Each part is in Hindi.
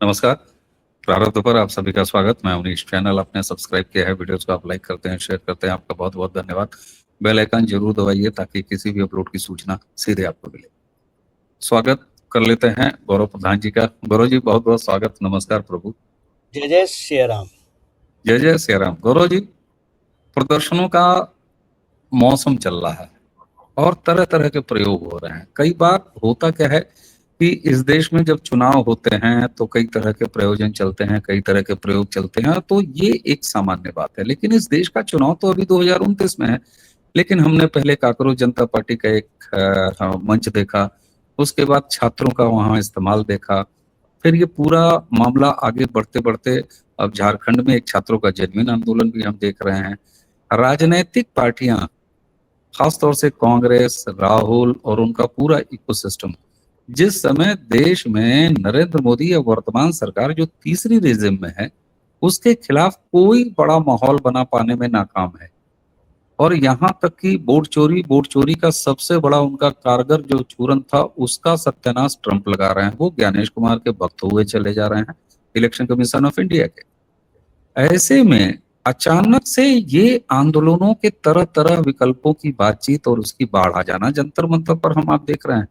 नमस्कार। प्रारब्ध पर आप सभी का स्वागत। मैं अवनीश। चैनल आपने सब्सक्राइब किया है, वीडियोस को आप लाइक करते हैं, शेयर करते हैं, आपका बहुत बहुत धन्यवाद। बेल आइकन जरूर दबाइए ताकि किसी भी अपलोड की सूचना सीधे आपको मिले। स्वागत कर लेते हैं गौरव प्रधान जी का। गौरव जी बहुत बहुत स्वागत। नमस्कार प्रभु। जय जय श्री राम। जय जय श्री राम। गौरव जी, प्रदर्शनों का मौसम चल रहा है और तरह तरह के प्रयोग हो रहे हैं। कई बार होता क्या है कि इस देश में जब चुनाव होते हैं तो कई तरह के प्रयोजन चलते हैं, कई तरह के प्रयोग चलते हैं, तो ये एक सामान्य बात है। लेकिन इस देश का चुनाव तो अभी 2029 में है। लेकिन हमने पहले काकरोच जनता पार्टी का एक मंच देखा, उसके बाद छात्रों का वहां इस्तेमाल देखा, फिर ये पूरा मामला आगे बढ़ते बढ़ते अब झारखंड में एक छात्रों का जेन्युइन आंदोलन भी हम देख रहे हैं। राजनैतिक पार्टियां, खासतौर से कांग्रेस, राहुल और उनका पूरा इकोसिस्टम, जिस समय देश में नरेंद्र मोदी या वर्तमान सरकार जो तीसरी रिजिम में है, उसके खिलाफ कोई बड़ा माहौल बना पाने में नाकाम है। और यहाँ तक कि वोट चोरी का सबसे बड़ा उनका कारगर जो चूरन था, उसका सत्यानाश ट्रंप लगा रहे हैं। वो ज्ञानेश कुमार के भक्त हुए चले जा रहे हैं, इलेक्शन कमीशन ऑफ इंडिया के। ऐसे में अचानक से ये आंदोलनों के तरह तरह विकल्पों की बातचीत और उसकी बाढ़ आ जाना, जंतर मंतर पर हम आप देख रहे हैं।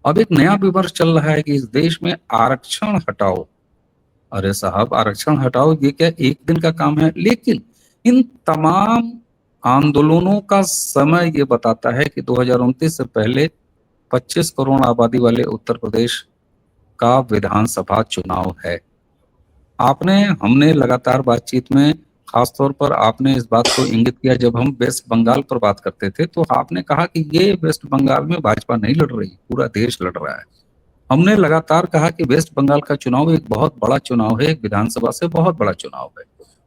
अब एक नया विमर्श चल रहा है कि इस देश में आरक्षण हटाओ। अरे साहब, आरक्षण हटाओ ये क्या एक दिन का काम है? लेकिन इन तमाम आंदोलनों का समय ये बताता है कि 2029 से पहले 25 करोड़ आबादी वाले उत्तर प्रदेश का विधानसभा चुनाव है। हमने लगातार बातचीत में, खासतौर पर आपने इस बात को इंगित किया जब हम वेस्ट बंगाल पर बात करते थे, तो आपने कहा कि ये वेस्ट बंगाल में भाजपा नहीं लड़ रही, पूरा देश लड़ रहा है। हमने लगातार कहा कि वेस्ट बंगाल का चुनाव एक बहुत बड़ा चुनाव है, एक विधानसभा से बहुत बड़ा चुनाव है।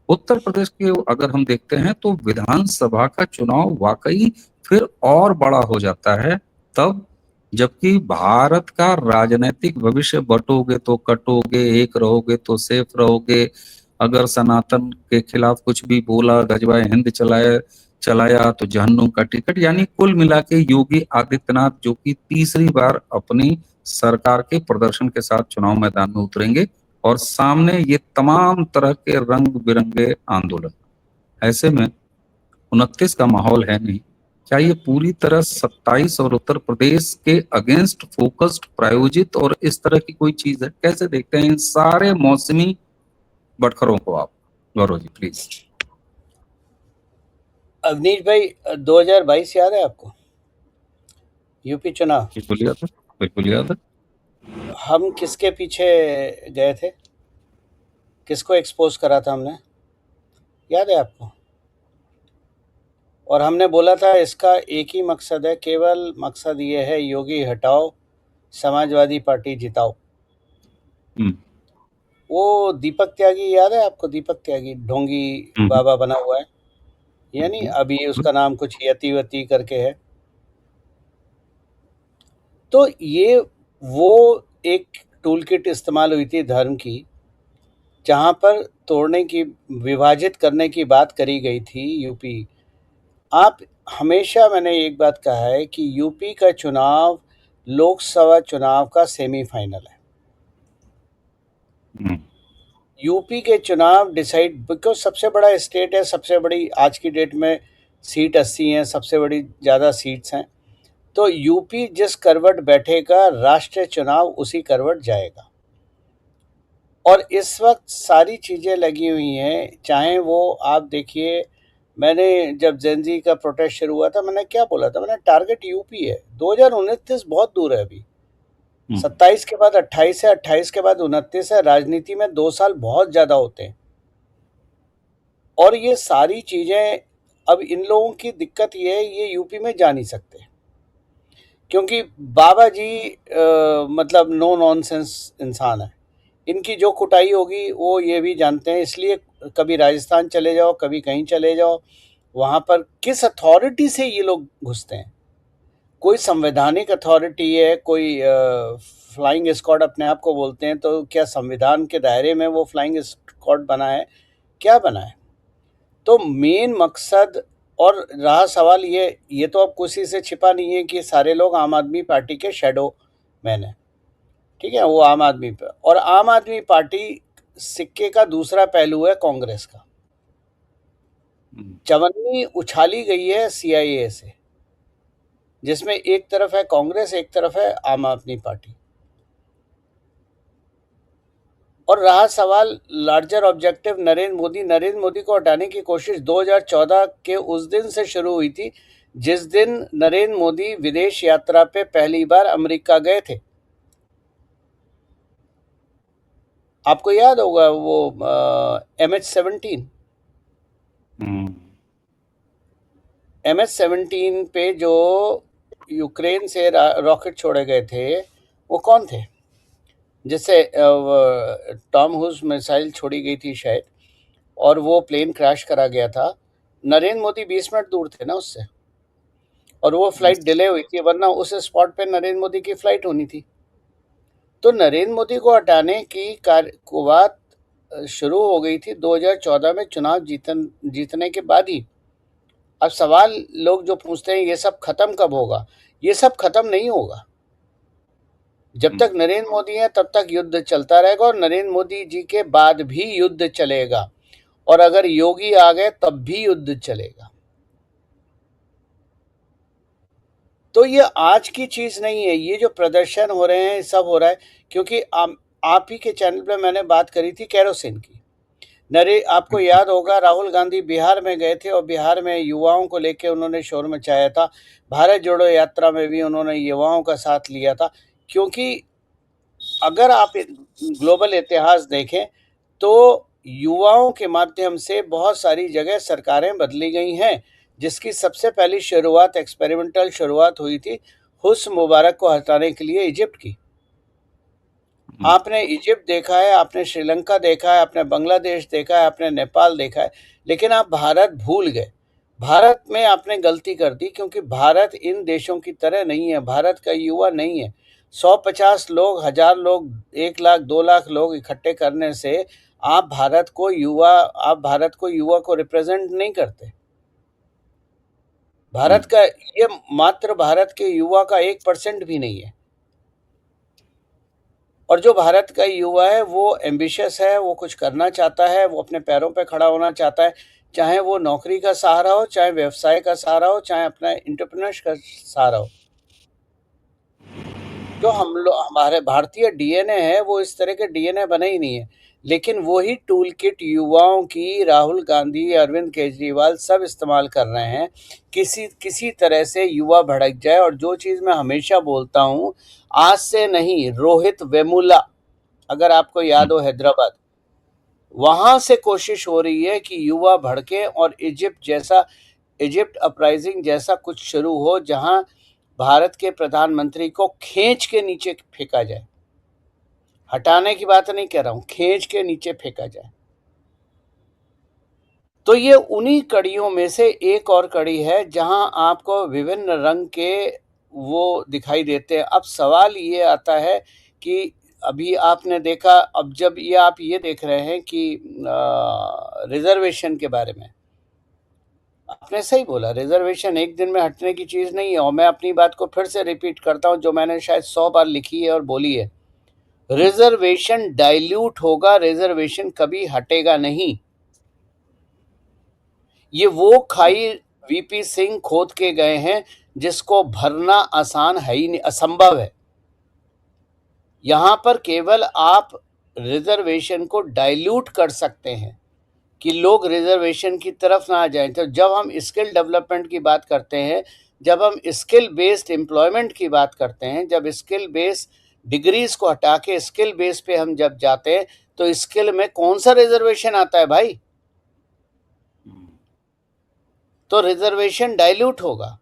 उत्तर प्रदेश के अगर हम देखते हैं तो विधानसभा का चुनाव वाकई फिर और बड़ा हो जाता है तब, जबकि भारत का राजनीतिक भविष्य बटोगे तो कटोगे, एक रहोगे तो सेफ रहोगे। अगर सनातन के खिलाफ कुछ भी बोला, गजवाए हिंद चलाया तो जहन्नुम का टिकट। यानी कुल मिला के योगी आदित्यनाथ, जो कि तीसरी बार अपनी सरकार के प्रदर्शन के साथ चुनाव मैदान में उतरेंगे, और सामने ये तमाम तरह के रंग बिरंगे आंदोलन। ऐसे में 29 का माहौल है नहीं। क्या ये पूरी तरह 27 और उत्तर प्रदेश के अगेंस्ट फोकस्ड, प्रायोजित और इस तरह की कोई चीज है? कैसे देखते हैं इन सारे मौसमी बटखरों को आप, गौरव जी प्लीज? अवनीश भाई, 2022 याद है आपको? यूपी चुनाव। बिल्कुल याद है, बिल्कुल याद है। हम किसके पीछे गए थे? किसको एक्सपोज करा था हमने? याद है आपको? और हमने बोला था इसका एक ही मकसद है, केवल मकसद ये है, योगी हटाओ, समाजवादी पार्टी जिताओ। वो दीपक त्यागी याद है आपको? दीपक त्यागी ढोंगी बाबा बना हुआ है, यानी अभी उसका नाम कुछ यति वती करके है। तो ये वो एक टूल किट इस्तेमाल हुई थी धर्म की, जहाँ पर तोड़ने की, विभाजित करने की बात करी गई थी। यूपी, आप हमेशा, मैंने एक बात कहा है कि यूपी का चुनाव लोकसभा चुनाव का सेमीफाइनल है। यूपी के चुनाव डिसाइड, बिकॉज सबसे बड़ा स्टेट है, सबसे बड़ी आज की डेट में सीट 80 हैं, सबसे बड़ी ज़्यादा सीट्स हैं। तो यूपी जिस करवट बैठेगा, राष्ट्रीय चुनाव उसी करवट जाएगा। और इस वक्त सारी चीज़ें लगी हुई हैं, चाहे वो आप देखिए, मैंने जब जेनजी का प्रोटेस्ट शुरू हुआ था, मैंने क्या बोला था? मैंने टारगेट यूपी है। 2029 बहुत दूर है अभी। 27 के बाद 28 है, 28 के बाद 29 है। राजनीति में 2 साल बहुत ज़्यादा होते हैं। और ये सारी चीज़ें, अब इन लोगों की दिक्कत ये है, ये यूपी में जा नहीं सकते, क्योंकि बाबा जी मतलब नो नॉनसेंस इंसान है। इनकी जो कुटाई होगी वो ये भी जानते हैं, इसलिए कभी राजस्थान चले जाओ, कभी कहीं चले जाओ, वहाँ पर किस अथॉरिटी से ये लोग घुसते हैं? कोई संवैधानिक अथॉरिटी है, कोई फ्लाइंग स्क्वाड अपने आप को बोलते हैं, तो क्या संविधान के दायरे में वो फ्लाइंग स्क्वाड बना है? क्या बना है? तो मेन मकसद, और रहा सवाल ये तो अब किसी से छिपा नहीं है कि सारे लोग आम आदमी पार्टी के शैडो मैन हैं, ठीक है, वो आम आदमी पे। और आम आदमी पार्टी सिक्के का दूसरा पहलू है कांग्रेस का। चवन्नी उछाली गई है सीआईए से, जिसमें एक तरफ है कांग्रेस, एक तरफ है आम आदमी पार्टी। और रहा सवाल लार्जर ऑब्जेक्टिव नरेंद्र मोदी को हटाने की कोशिश 2014 के उस दिन से शुरू हुई थी जिस दिन नरेंद्र मोदी विदेश यात्रा पे पहली बार अमेरिका गए थे। आपको याद होगा वो MH17 MH17 पे जो यूक्रेन से रॉकेट छोड़े गए थे, वो कौन थे? जिससे टॉम हुज मिसाइल छोड़ी गई थी शायद, और वो प्लेन क्रैश करा गया था। नरेंद्र मोदी 20 मिनट दूर थे ना उससे, और वो फ्लाइट डिले हुई थी, वरना उस स्पॉट पे नरेंद्र मोदी की फ्लाइट होनी थी। तो नरेंद्र मोदी को हटाने की बात शुरू हो गई थी 2014 में चुनाव जीतने के बाद ही। अब सवाल लोग जो पूछते हैं ये सब खत्म कब होगा, ये सब खत्म नहीं होगा। जब तक नरेंद्र मोदी है तब तक युद्ध चलता रहेगा, और नरेंद्र मोदी जी के बाद भी युद्ध चलेगा, और अगर योगी आ गए तब भी युद्ध चलेगा। तो ये आज की चीज नहीं है, ये जो प्रदर्शन हो रहे हैं सब हो रहा है क्योंकि आप ही के चैनल पे मैंने बात करी थी केरोसिन की। आपको याद होगा राहुल गांधी बिहार में गए थे, और बिहार में युवाओं को लेके उन्होंने शोर मचाया था। भारत जोड़ो यात्रा में भी उन्होंने युवाओं का साथ लिया था, क्योंकि अगर आप ग्लोबल इतिहास देखें तो युवाओं के माध्यम से बहुत सारी जगह सरकारें बदली गई हैं, जिसकी सबसे पहली शुरुआत, एक्सपेरिमेंटल शुरुआत हुई थी हुस्न मुबारक को हटाने के लिए इजिप्ट की। आपने इजिप्ट देखा है, आपने श्रीलंका देखा है, आपने बांग्लादेश देखा है, आपने नेपाल देखा है, लेकिन आप भारत भूल गए। भारत में आपने गलती कर दी, क्योंकि भारत इन देशों की तरह नहीं है। भारत का युवा नहीं है। 150 लोग, 1000 लोग, 1 लाख, 2 लाख लोग इकट्ठे करने से आप भारत को युवा को रिप्रेजेंट नहीं करते। भारत का ये मात्र भारत के युवा का 1% भी नहीं है। और जो भारत का युवा है वो एम्बिशियस है, वो कुछ करना चाहता है, वो अपने पैरों पे खड़ा होना चाहता है, चाहे वो नौकरी का सहारा हो, चाहे व्यवसाय का सहारा हो, चाहे अपना एंटरप्रेन्योरशिप का सहारा हो। जो हमारे भारतीय डीएनए है वो इस तरह के डीएनए बने ही नहीं है, लेकिन वही टूल किट युवाओं की राहुल गांधी, अरविंद केजरीवाल सब इस्तेमाल कर रहे हैं, किसी तरह से युवा भड़क जाए। और जो चीज मैं हमेशा बोलता हूं, आज से नहीं, रोहित वेमुला, अगर आपको याद हो, हैदराबाद, वहां से कोशिश हो रही है कि युवा भड़के और इजिप्ट अपराइजिंग जैसा कुछ शुरू हो, जहां भारत के प्रधानमंत्री को खींच के नीचे फेंका जाए। हटाने की बात नहीं कह रहा हूं, खींच के नीचे फेंका जाए। तो ये उन्हीं कड़ियों में से एक और कड़ी है जहां आपको विभिन्न रंग के वो दिखाई देते हैं। अब सवाल ये आता है कि अभी आपने देखा, अब जब ये आप ये देख रहे हैं कि रिजर्वेशन के बारे में, आपने सही बोला, रिजर्वेशन एक दिन में हटने की चीज नहीं है। और मैं अपनी बात को फिर से रिपीट करता हूं, जो मैंने शायद 100 बार लिखी है और बोली है, रिजर्वेशन डाइल्यूट होगा, रिजर्वेशन कभी हटेगा नहीं। ये वो खाई वीपी सिंह खोद के गए हैं जिसको भरना आसान है ही नहीं, असंभव है। यहां पर केवल आप रिजर्वेशन को डाइल्यूट कर सकते हैं कि लोग रिजर्वेशन की तरफ ना आ जाएं। तो जब हम स्किल डेवलपमेंट की बात करते हैं, जब हम स्किल बेस्ड एम्प्लॉयमेंट की बात करते हैं, जब स्किल बेस्ड डिग्रीज को हटा के स्किल बेस पे हम जब जाते हैं, तो स्किल में कौन सा रिजर्वेशन आता है भाई? तो रिजर्वेशन डाइल्यूट होगा,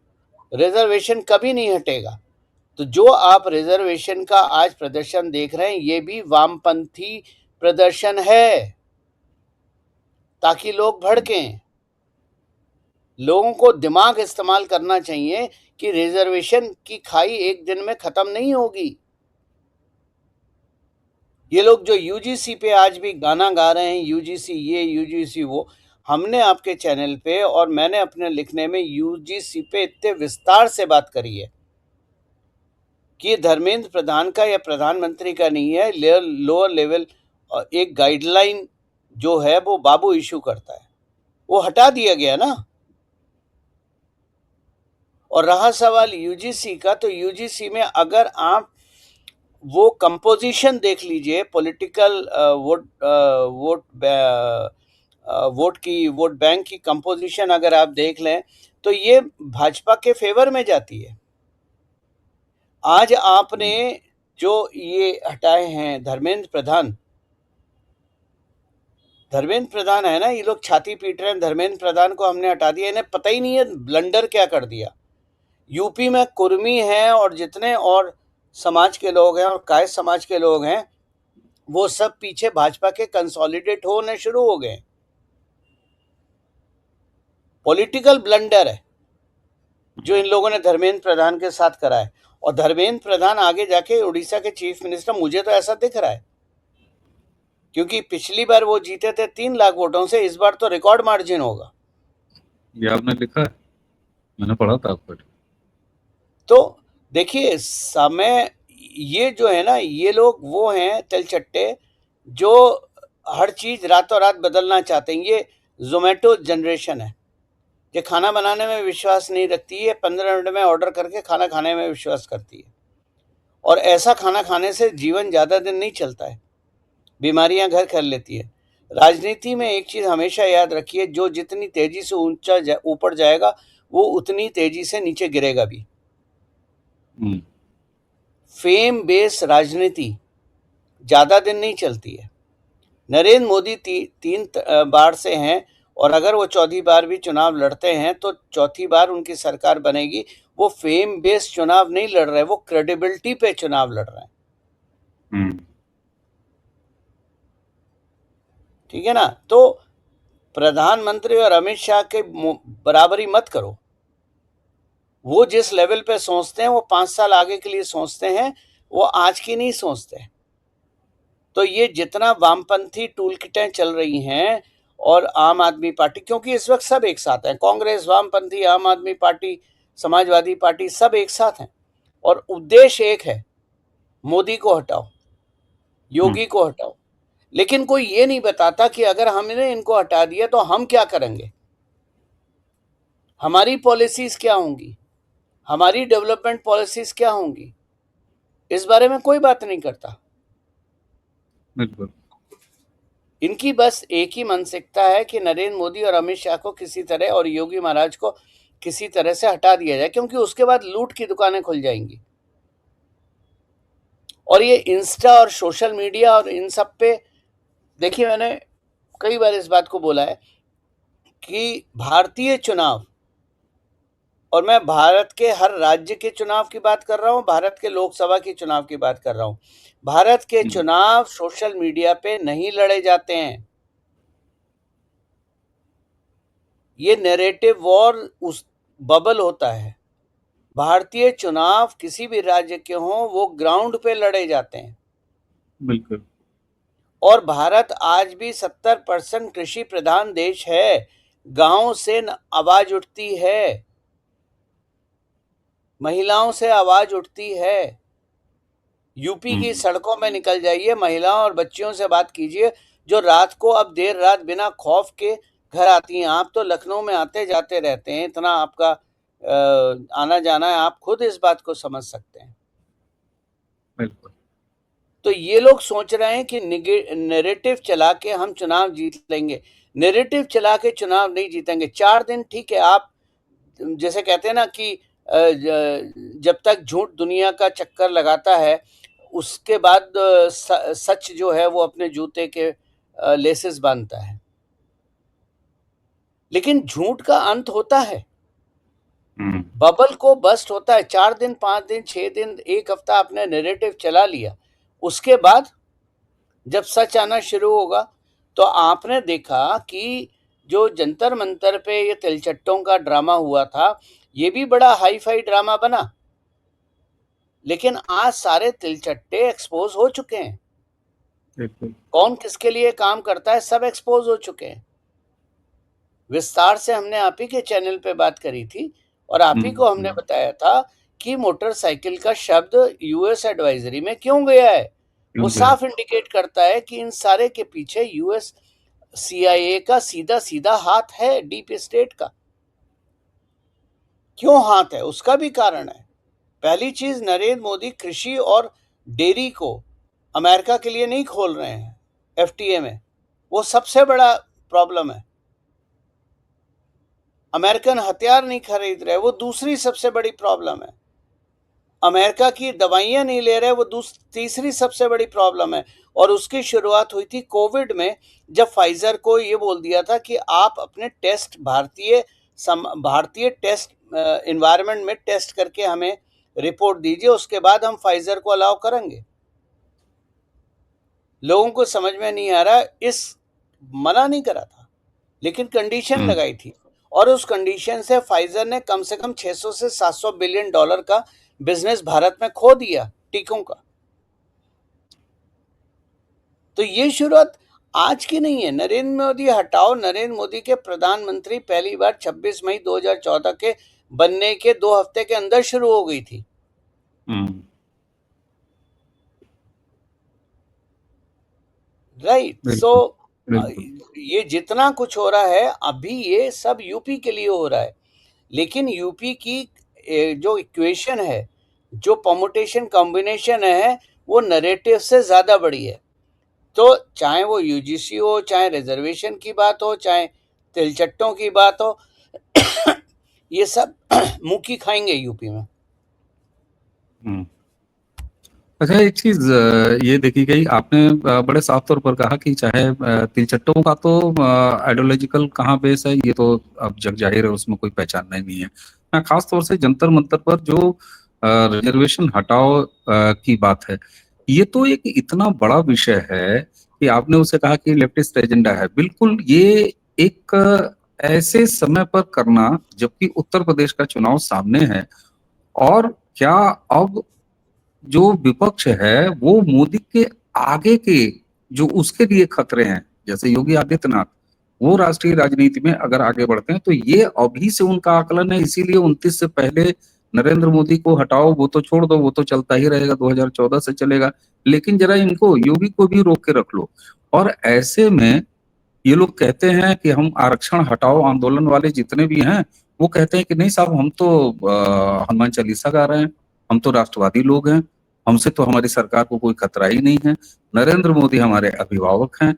रिजर्वेशन कभी नहीं हटेगा। तो जो आप रिजर्वेशन का आज प्रदर्शन देख रहे हैं, ये भी वामपंथी प्रदर्शन है, ताकि लोग भड़कें। लोगों को दिमाग इस्तेमाल करना चाहिए कि रिजर्वेशन की खाई एक दिन में खत्म नहीं होगी। ये लोग जो यूजीसी पे आज भी गाना गा रहे हैं, यूजीसी ये, यूजीसी वो, हमने आपके चैनल पे और मैंने अपने लिखने में यूजीसी पे इतने विस्तार से बात करी है कि धर्मेंद्र प्रधान का या प्रधानमंत्री का नहीं है, लोअर लेवल एक गाइडलाइन जो है वो बाबू इशू करता है, वो हटा दिया गया ना। और रहा सवाल यूजीसी का, तो यूजीसी में अगर आप वो कंपोजिशन देख लीजिए, पॉलिटिकल वोट बैंक की कंपोजिशन अगर आप देख लें तो ये भाजपा के फेवर में जाती है। आज आपने जो ये हटाए हैं धर्मेंद्र प्रधान है ना, ये लोग छाती पीट रहे हैं, धर्मेंद्र प्रधान को हमने हटा दिया, इन्हें पता ही नहीं है ब्लंडर क्या कर दिया। यूपी में कुर्मी हैं और जितने और समाज के लोग हैं और कायस्थ समाज के लोग हैं, वो सब पीछे भाजपा के कंसोलिडेट होने शुरू हो गए। पॉलिटिकल ब्लंडर है जो इन लोगों ने धर्मेंद्र प्रधान के साथ करा है। और धर्मेंद्र प्रधान आगे जाके उड़ीसा के चीफ मिनिस्टर, मुझे तो ऐसा दिख रहा है, क्योंकि पिछली बार वो जीते थे 3 लाख वोटों से, इस बार तो रिकॉर्ड मार्जिन होगा। ये आपने लिखा है, मैंने पढ़ा था आपको। तो देखिए समय, ये जो है ना, ये लोग वो हैं तिलचट्टे जो हर चीज रातों रात बदलना चाहते हैं। ये जोमेटो जनरेशन है, ये खाना बनाने में विश्वास नहीं रखती है, 15 मिनट में ऑर्डर करके खाना खाने में विश्वास करती है। और ऐसा खाना खाने से जीवन ज्यादा दिन नहीं चलता है, बीमारियां घर कर लेती है। राजनीति में एक चीज हमेशा याद रखिए, जो जितनी तेजी से ऊपर जाएगा वो उतनी तेजी से नीचे गिरेगा भी। फेम बेस्ड राजनीति ज्यादा दिन नहीं चलती है। नरेंद्र मोदी तीन बार से हैं, और अगर वो चौथी बार भी चुनाव लड़ते हैं तो चौथी बार उनकी सरकार बनेगी। वो फेम बेस्ड चुनाव नहीं लड़ रहे, वो क्रेडिबिलिटी पे चुनाव लड़ रहे हैं। ठीक है ना। तो प्रधानमंत्री और अमित शाह के बराबरी मत करो। वो जिस लेवल पे सोचते हैं वो 5 साल आगे के लिए सोचते हैं, वो आज की नहीं सोचते। तो ये जितना वामपंथी टूल किटें चल रही हैं और आम आदमी पार्टी, क्योंकि इस वक्त सब एक साथ हैं, कांग्रेस, वामपंथी, आम आदमी पार्टी, समाजवादी पार्टी, सब एक साथ हैं और उद्देश्य एक है, मोदी को हटाओ, योगी को हटाओ। लेकिन कोई ये नहीं बताता कि अगर हमने इनको हटा दिया तो हम क्या करेंगे, हमारी पॉलिसीज क्या होंगी, हमारी डेवलपमेंट पॉलिसीज क्या होंगी। इस बारे में कोई बात नहीं करता। बिल्कुल। इनकी बस एक ही मानसिकता है कि नरेंद्र मोदी और अमित शाह को किसी तरह, और योगी महाराज को किसी तरह से हटा दिया जाए, क्योंकि उसके बाद लूट की दुकानें खुल जाएंगी। और ये इंस्टा और सोशल मीडिया और इन सब पे, देखिए मैंने कई बार इस बात को बोला है कि भारतीय चुनाव, और मैं भारत के हर राज्य के चुनाव की बात कर रहा हूं, भारत के लोकसभा के चुनाव की बात कर रहा हूं, भारत के चुनाव सोशल मीडिया पे नहीं लड़े जाते हैं। ये नैरेटिव वॉर उस बबल होता है। भारतीय चुनाव किसी भी राज्य के हों, वो ग्राउंड पे लड़े जाते हैं। बिल्कुल। और भारत आज भी 70% कृषि प्रधान देश है। गांव से आवाज उठती है, महिलाओं से आवाज उठती है। यूपी की सड़कों में निकल जाइए, महिलाओं और बच्चियों से बात कीजिए, जो रात को अब देर रात बिना खौफ के घर आती हैं। आप तो लखनऊ में आते जाते रहते हैं, इतना आपका आना जाना है, आप खुद इस बात को समझ सकते हैं। बिल्कुल। तो ये लोग सोच रहे हैं कि नैरेटिव चला के हम चुनाव जीत लेंगे। नैरेटिव चला के चुनाव नहीं जीतेंगे। 4 दिन ठीक है, आप जैसे कहते हैं ना कि जब तक झूठ दुनिया का चक्कर लगाता है, उसके बाद सच जो है वो अपने जूते के लेसेस बांधता है। लेकिन झूठ का अंत होता है, बबल को बस्ट होता है। 4 दिन, 5 दिन, 6 दिन, 1 हफ्ता आपने नैरेटिव चला लिया, उसके बाद जब सच आना शुरू होगा तो आपने देखा कि जो जंतर मंतर पे ये तिलचट्टों का ड्रामा हुआ था, ये भी बड़ा हाई फाई ड्रामा बना। लेकिन आज सारे तिलचट्टे एक्सपोज हो चुके हैं। कौन किसके लिए काम करता है सब एक्सपोज हो चुके हैं। विस्तार से हमने आप ही के चैनल पे बात करी थी और आप ही को हमने बताया था कि मोटरसाइकिल का शब्द यूएस एडवाइजरी में क्यों गया है? वो साफ इंडिकेट करता है कि इन सारे के पीछे यूएस सीआईए का सीधा सीधा हाथ है, डीप स्टेट का। क्यों हाथ है? उसका भी कारण है। पहली चीज, नरेंद्र मोदी कृषि और डेयरी को अमेरिका के लिए नहीं खोल रहे हैं एफटीए में, वो सबसे बड़ा प्रॉब्लम है। अमेरिकन हथियार नहीं खरीद रहे, वो दूसरी सबसे बड़ी प्रॉब्लम है। अमेरिका की दवाइयां नहीं ले रहे, वो तीसरी सबसे बड़ी प्रॉब्लम है। और उसकी शुरुआत हुई थी कोविड में, जब फाइजर को ये बोल दिया था कि आप अपने टेस्ट भारतीय टेस्ट एनवायरनमेंट में टेस्ट करके हमें रिपोर्ट दीजिए, उसके बाद हम फाइजर को अलाउ करेंगे। लोगों को समझ में नहीं आ रहा, मना नहीं करा था, लेकिन कंडीशन लगाई थी। और उस कंडीशन से फाइजर ने कम से कम 600 से 700 बिलियन डॉलर का बिजनेस भारत में खो दिया टीकों का। तो ये शुरुआत आज की नहीं है। नरेंद्र मोदी हटाओ, नरेंद्र मोदी के प्रधानमंत्री पहली बार 26 मई 2014 के बनने के 2 हफ्ते के अंदर शुरू हो गई थी। राइट। सो ये जितना कुछ हो रहा है अभी, ये सब यूपी के लिए हो रहा है। लेकिन यूपी की जो इक्वेशन है, जो परमुटेशन कॉम्बिनेशन है, वो नैरेटिव से ज्यादा बड़ी है। तो चाहे वो यूजीसी हो, चाहे रिजर्वेशन की बात हो, चाहे तिलचट्टों की बात हो, ये सब मुंह की खाएंगे यूपी में। अच्छा, एक चीज ये देखी गई, आपने बड़े साफ तौर पर कहा कि चाहे तिलचट्टों का तो आइडियोलॉजिकल कहाँ बेस है, ये तो अब जग जाहिर है, उसमें कोई पहचानना ही नहीं है। मैं खास तौर से जंतर मंतर पर जो रिजर्वेशन हटाओ की बात है, ये तो एक इतना बड़ा विषय है कि आपने उसे कहा कि लेफ्टिस्ट एजेंडा है। बिल्कुल, ये एक ऐसे समय पर करना जबकि उत्तर प्रदेश का चुनाव सामने है, और क्या अब जो विपक्ष है वो मोदी के आगे के जो उसके लिए खतरे हैं, जैसे योगी आदित्यनाथ, वो राष्ट्रीय राजनीति में अगर आगे बढ़ते हैं तो ये अभी से उनका आकलन है। इसीलिए 29 से पहले नरेंद्र मोदी को हटाओ, वो तो छोड़ दो, वो तो चलता ही रहेगा, 2014 से चलेगा, लेकिन जरा इनको, योगी को भी रोक के रख लो। और ऐसे में ये लोग कहते हैं कि हम आरक्षण हटाओ आंदोलन वाले जितने भी हैं, वो कहते हैं कि नहीं साहब, हम तो हनुमान चालीसा गा रहे हैं, हम तो राष्ट्रवादी लोग हैं, हमसे तो हमारी सरकार को कोई खतरा ही नहीं है, नरेंद्र मोदी हमारे अभिभावक हैं।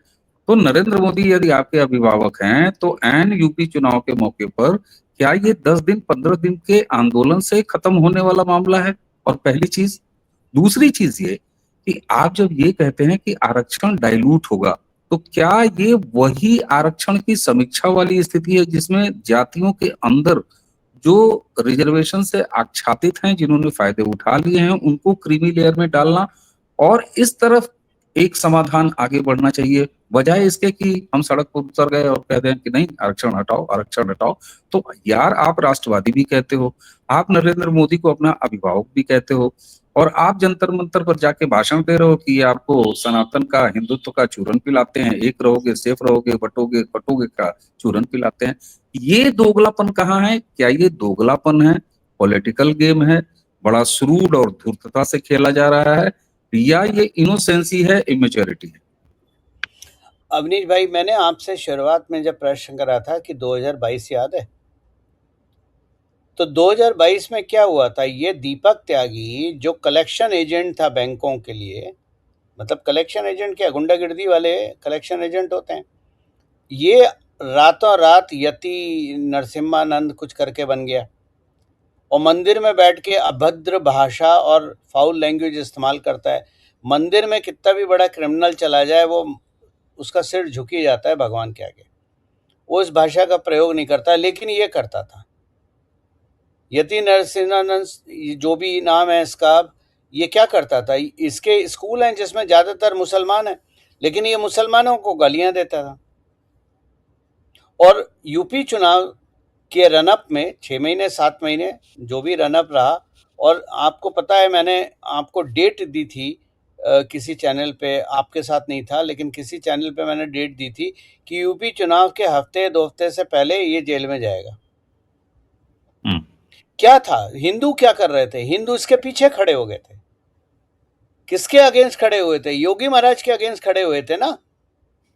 तो नरेंद्र मोदी यदि आपके अभिभावक हैं तो एन यूपी चुनाव के मौके पर क्या ये 10 दिन 15 दिन के आंदोलन से खत्म होने वाला मामला है? और पहली चीज, दूसरी चीज ये कि आप जब ये कहते हैं कि आरक्षण डाइल्यूट होगा, तो क्या ये वही आरक्षण की समीक्षा वाली स्थिति है जिसमें जातियों के अंदर जो रिजर्वेशन से आच्छादित हैं, जिन्होंने फायदे उठा लिए हैं, उनको क्रीमी लेयर में डालना, और इस तरफ एक समाधान आगे बढ़ना चाहिए, बजाय इसके कि हम सड़क पर उतर गए और कहते हैं कि नहीं आरक्षण हटाओ, आरक्षण हटाओ। तो यार, आप राष्ट्रवादी भी कहते हो, आप नरेंद्र मोदी को अपना अभिभावक भी कहते हो, और आप जंतर मंतर पर जाके भाषण दे रहे हो कि आपको सनातन का, हिंदुत्व का चूरन पिलाते हैं, एक रहोगे सेफ रहोगे, बटोगे कटोगे का चूरन पिलाते हैं। ये दोगलापन कहाँ है? क्या ये दोगलापन है, पॉलिटिकल गेम है, बड़ा श्रूड और धूर्तता से खेला जा रहा है, या ये इनोसेंसी है, इमेच्योरिटी है? अवनीश भाई, मैंने आपसे शुरुआत में जब प्रश्न करा था कि 2022 याद है, तो 2022 में क्या हुआ था? ये दीपक त्यागी जो कलेक्शन एजेंट था बैंकों के लिए, मतलब कलेक्शन एजेंट क्या, गुंडागिर्दी वाले कलेक्शन एजेंट होते हैं, ये रातों रात यति नरसिम्हानंद कुछ करके बन गया और मंदिर में बैठ के अभद्र भाषा और फाउल लैंग्वेज इस्तेमाल करता है। मंदिर में कितना भी बड़ा क्रिमिनल चला जाए, वो उसका सिर झुक ही जाता है भगवान के आगे। वो इस भाषा का प्रयोग नहीं करता, लेकिन ये करता था। यति नरसिम्हानंद, जो भी नाम है इसका, ये क्या करता था? इसके स्कूल हैं जिसमें ज़्यादातर मुसलमान हैं, लेकिन ये मुसलमानों को गालियां देता था। और यूपी चुनाव के रनअप में 6 महीने 7 महीने जो भी रनअप रहा, और आपको पता है मैंने आपको डेट दी थी किसी चैनल पे, आपके साथ नहीं था लेकिन किसी चैनल पे मैंने डेट दी थी कि यूपी चुनाव के हफ्ते 2 हफ्ते से पहले ये जेल में जाएगा। क्या था, हिंदू क्या कर रहे थे, हिंदू इसके पीछे खड़े हो गए थे। किसके अगेंस्ट खड़े हुए थे, योगी महाराज के अगेंस्ट खड़े हुए थे ना।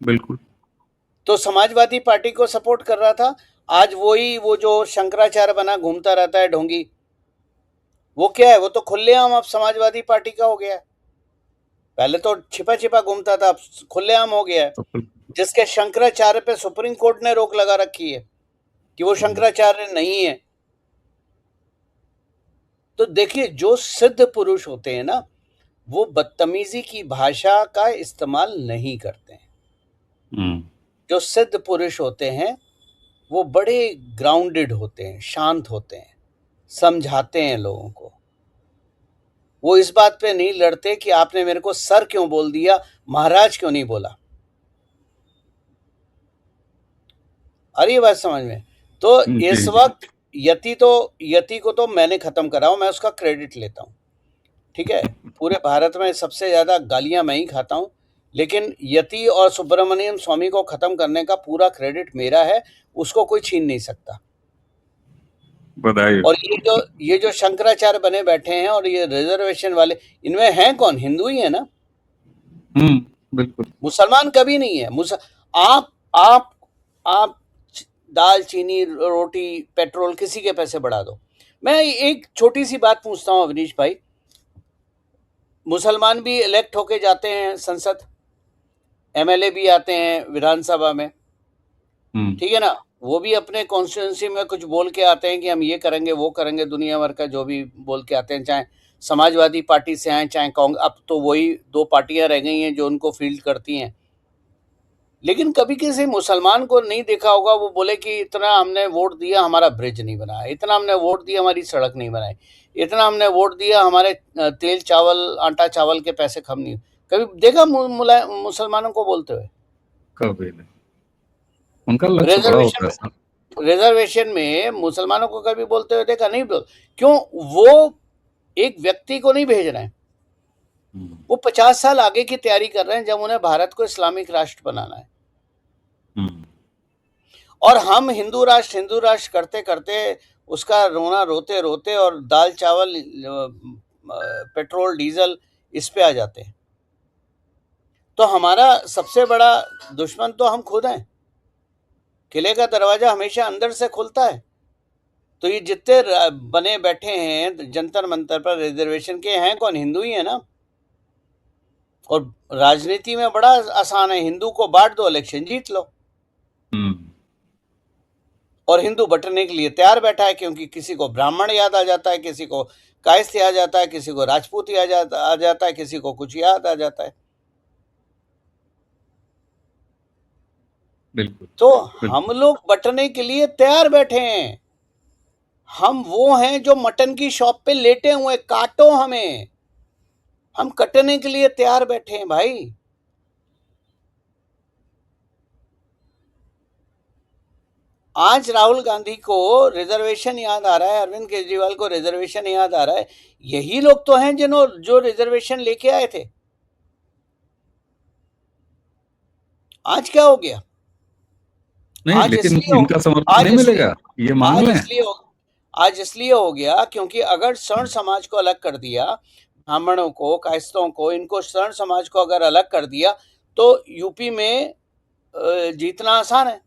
बिल्कुल। तो समाजवादी पार्टी को सपोर्ट कर रहा था। आज वो जो शंकराचार्य बना घूमता रहता है ढोंगी, वो क्या है, वो तो खुलेआम अब समाजवादी पार्टी का हो गया है। पहले तो छिपा छिपा घूमता था, अब खुलेआम हो गया है। तो जिसके शंकराचार्य पे सुप्रीम कोर्ट ने रोक लगा रखी है कि वो शंकराचार्य नहीं है। तो देखिए, जो सिद्ध पुरुष होते हैं ना, वो बदतमीजी की भाषा का इस्तेमाल नहीं करते हैं। जो सिद्ध पुरुष होते हैं वो बड़े ग्राउंडेड होते हैं, शांत होते हैं, समझाते हैं लोगों को। वो इस बात पे नहीं लड़ते कि आपने मेरे को सर क्यों बोल दिया, महाराज क्यों नहीं बोला। आ रही है बात समझ में? तो इस वक्त यति को तो मैंने खत्म करा हूं, मैं उसका क्रेडिट लेता हूं, ठीक है। पूरे भारत में सबसे ज्यादा गालियां मैं ही खाता हूं, लेकिन यति और सुब्रमण्यम स्वामी को खत्म करने का पूरा क्रेडिट मेरा है, उसको कोई छीन नहीं सकता। बधाई। और ये जो शंकराचार्य बने बैठे हैं और ये रिजर्वेशन वाले, इनमें हैं कौन, हिंदू ही है ना। बिल्कुल। मुसलमान कभी नहीं है। आप दाल चीनी रोटी पेट्रोल किसी के पैसे बढ़ा दो। मैं एक छोटी सी बात पूछता हूं अवनीश भाई, मुसलमान भी इलेक्ट होके जाते हैं संसद, एमएलए भी आते हैं विधानसभा में, ठीक है ना। वो भी अपने कॉन्स्टिट्यूंसी में कुछ बोल के आते हैं कि हम ये करेंगे वो करेंगे, दुनिया भर का जो भी बोल के आते हैं, चाहे समाजवादी पार्टी से आए चाहे कांग्रेस। अब तो वही दो पार्टियां रह गई हैं जो उनको फील्ड करती हैं। लेकिन कभी किसी मुसलमान को नहीं देखा होगा वो बोले कि इतना हमने वोट दिया हमारा ब्रिज नहीं बना, इतना हमने वोट दिया हमारी सड़क नहीं बनाई, इतना हमने वोट दिया हमारे तेल चावल आटा चावल के पैसे कम नहीं। कभी देखा मुसलमानों को बोलते हुए? कभी नहीं। उनका लक्ष्य बड़ा होता है सर। रिजर्वेशन में मुसलमानों को कभी बोलते हुए देखा? नहीं बोल। क्यों? वो एक व्यक्ति को नहीं भेज रहे हैं, वो 50 साल आगे की तैयारी कर रहे हैं जब उन्हें भारत को इस्लामिक राष्ट्र बनाना है। और हम हिंदू राष्ट्र करते करते उसका रोना रोते रोते और दाल चावल पेट्रोल डीजल इस पे आ जाते हैं। तो हमारा सबसे बड़ा दुश्मन तो हम खुद हैं। किले का दरवाजा हमेशा अंदर से खुलता है। तो ये जितने बने बैठे हैं जंतर मंतर पर रिजर्वेशन के, हैं कौन, हिंदू ही है ना। और राजनीति में बड़ा आसान है, हिंदू को बांट दो इलेक्शन जीत लो। और हिंदू बंटने के लिए तैयार बैठा है, क्योंकि किसी को ब्राह्मण याद आ जाता है, किसी को कायस्थ याद आ जाता है, किसी को राजपूत याद आ जाता है, किसी को कुछ याद आ जाता है। बिल्कुल। तो हम लोग बंटने के लिए तैयार बैठे हैं। हम वो हैं जो मटन की शॉप पे लेटे हुए, काटो हमें, हम कटने के लिए तैयार बैठे हैं भाई। आज राहुल गांधी को रिजर्वेशन याद आ रहा है, अरविंद केजरीवाल को रिजर्वेशन याद आ रहा है। यही लोग तो हैं जो रिजर्वेशन लेके आए थे। आज क्या हो गया? नहीं, आज लेकिन इसलिए इनका समर्थन नहीं मिलेगा, ये मान लें। आज इसलिए हो गया क्योंकि अगर स्वर्ण समाज को अलग कर दिया, ब्राह्मणों को, कायस्थों को, इनको स्वर्ण समाज को अगर अलग कर दिया तो यूपी में जीतना आसान है।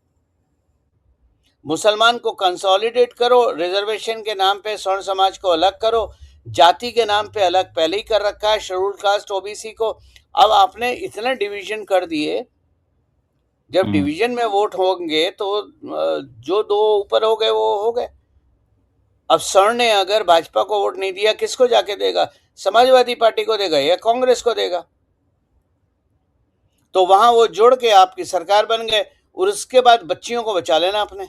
मुसलमान को कंसोलिडेट करो, रिजर्वेशन के नाम पे स्वर्ण समाज को अलग करो, जाति के नाम पे अलग पहले ही कर रखा है, शेड्यूल कास्ट ओबीसी को। अब आपने इतने डिवीजन कर दिए, जब डिवीजन में वोट होंगे तो जो दो ऊपर हो गए वो हो गए। अब स्वर्ण ने अगर भाजपा को वोट नहीं दिया, किसको जाके देगा? समाजवादी पार्टी को देगा या कांग्रेस को देगा? तो वहां वो जोड़ के आपकी सरकार बन गए, और उसके बाद बच्चियों को बचा लेना अपने,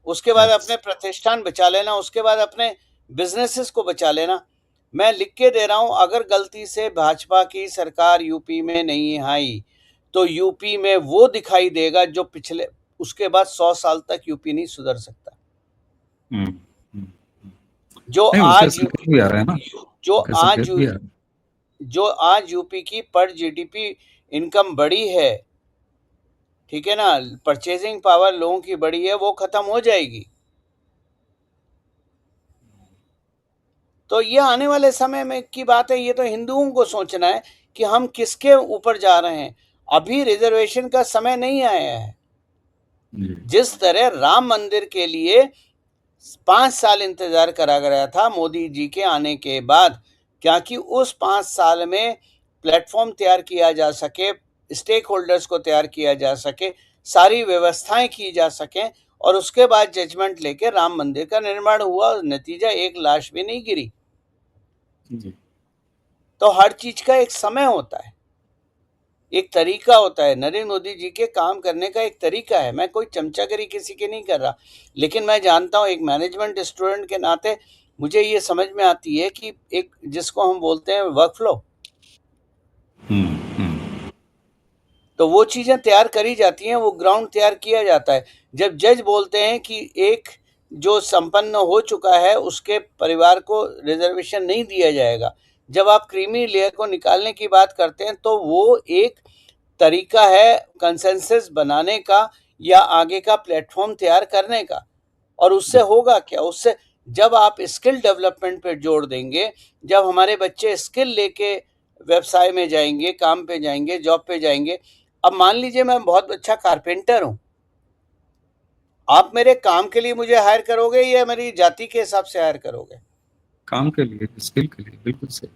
उसके बाद अपने प्रतिष्ठान बचा लेना, उसके बाद अपने बिजनेसेस को बचा लेना। मैं लिख के दे रहा हूं, अगर गलती से भाजपा की सरकार यूपी में नहीं आई तो यूपी में वो दिखाई देगा जो पिछले, उसके बाद 100 साल तक यूपी नहीं सुधर सकता। जो आज भी आ रहा है ना, जो आज यूपी की पर जीडीपी इनकम बड़ी है, ठीक है ना, परचेजिंग पावर लोगों की बड़ी है, वो खत्म हो जाएगी। तो ये आने वाले समय में की बात है, ये तो हिंदुओं को सोचना है कि हम किसके ऊपर जा रहे हैं। अभी रिजर्वेशन का समय नहीं आया है। जिस तरह राम मंदिर के लिए 5 साल इंतजार करा गया था मोदी जी के आने के बाद, क्या कि उस 5 साल में प्लेटफॉर्म तैयार किया जा सके, स्टेक होल्डर्स को तैयार किया जा सके, सारी व्यवस्थाएं की जा सकें और उसके बाद जजमेंट लेके राम मंदिर का निर्माण हुआ। नतीजा एक लाश भी नहीं गिरी। जी। तो हर चीज का एक समय होता है, एक तरीका होता है। नरेंद्र मोदी जी के काम करने का एक तरीका है। मैं कोई चमचागिरी किसी की नहीं कर रहा, लेकिन मैं जानता हूँ, एक मैनेजमेंट स्टूडेंट के नाते मुझे ये समझ में आती है कि एक जिसको हम बोलते हैं वर्क फ्लो, तो वो चीजें तैयार करी जाती हैं, वो ग्राउंड तैयार किया जाता है। जब जज बोलते हैं कि एक जो संपन्न हो चुका है उसके परिवार को रिजर्वेशन नहीं दिया जाएगा, जब आप क्रीमी लेयर को निकालने की बात करते हैं, तो वो एक तरीका है कंसेंसस बनाने का या आगे का प्लेटफॉर्म तैयार करने का। और उससे होगा क्या? उससे जब आप स्किल डेवलपमेंट पे जोड़ देंगे, जब हमारे बच्चे स्किल लेके व्यवसाय में जाएंगे, काम पे जाएंगे, जॉब पे जाएंगे। अब मान लीजिए मैं बहुत अच्छा कारपेंटर हूं, आप मेरे काम के लिए मुझे हायर करोगे या मेरी जाति के हिसाब से हायर करोगे? काम के लिए, स्किल के लिए, बिल्कुल सही।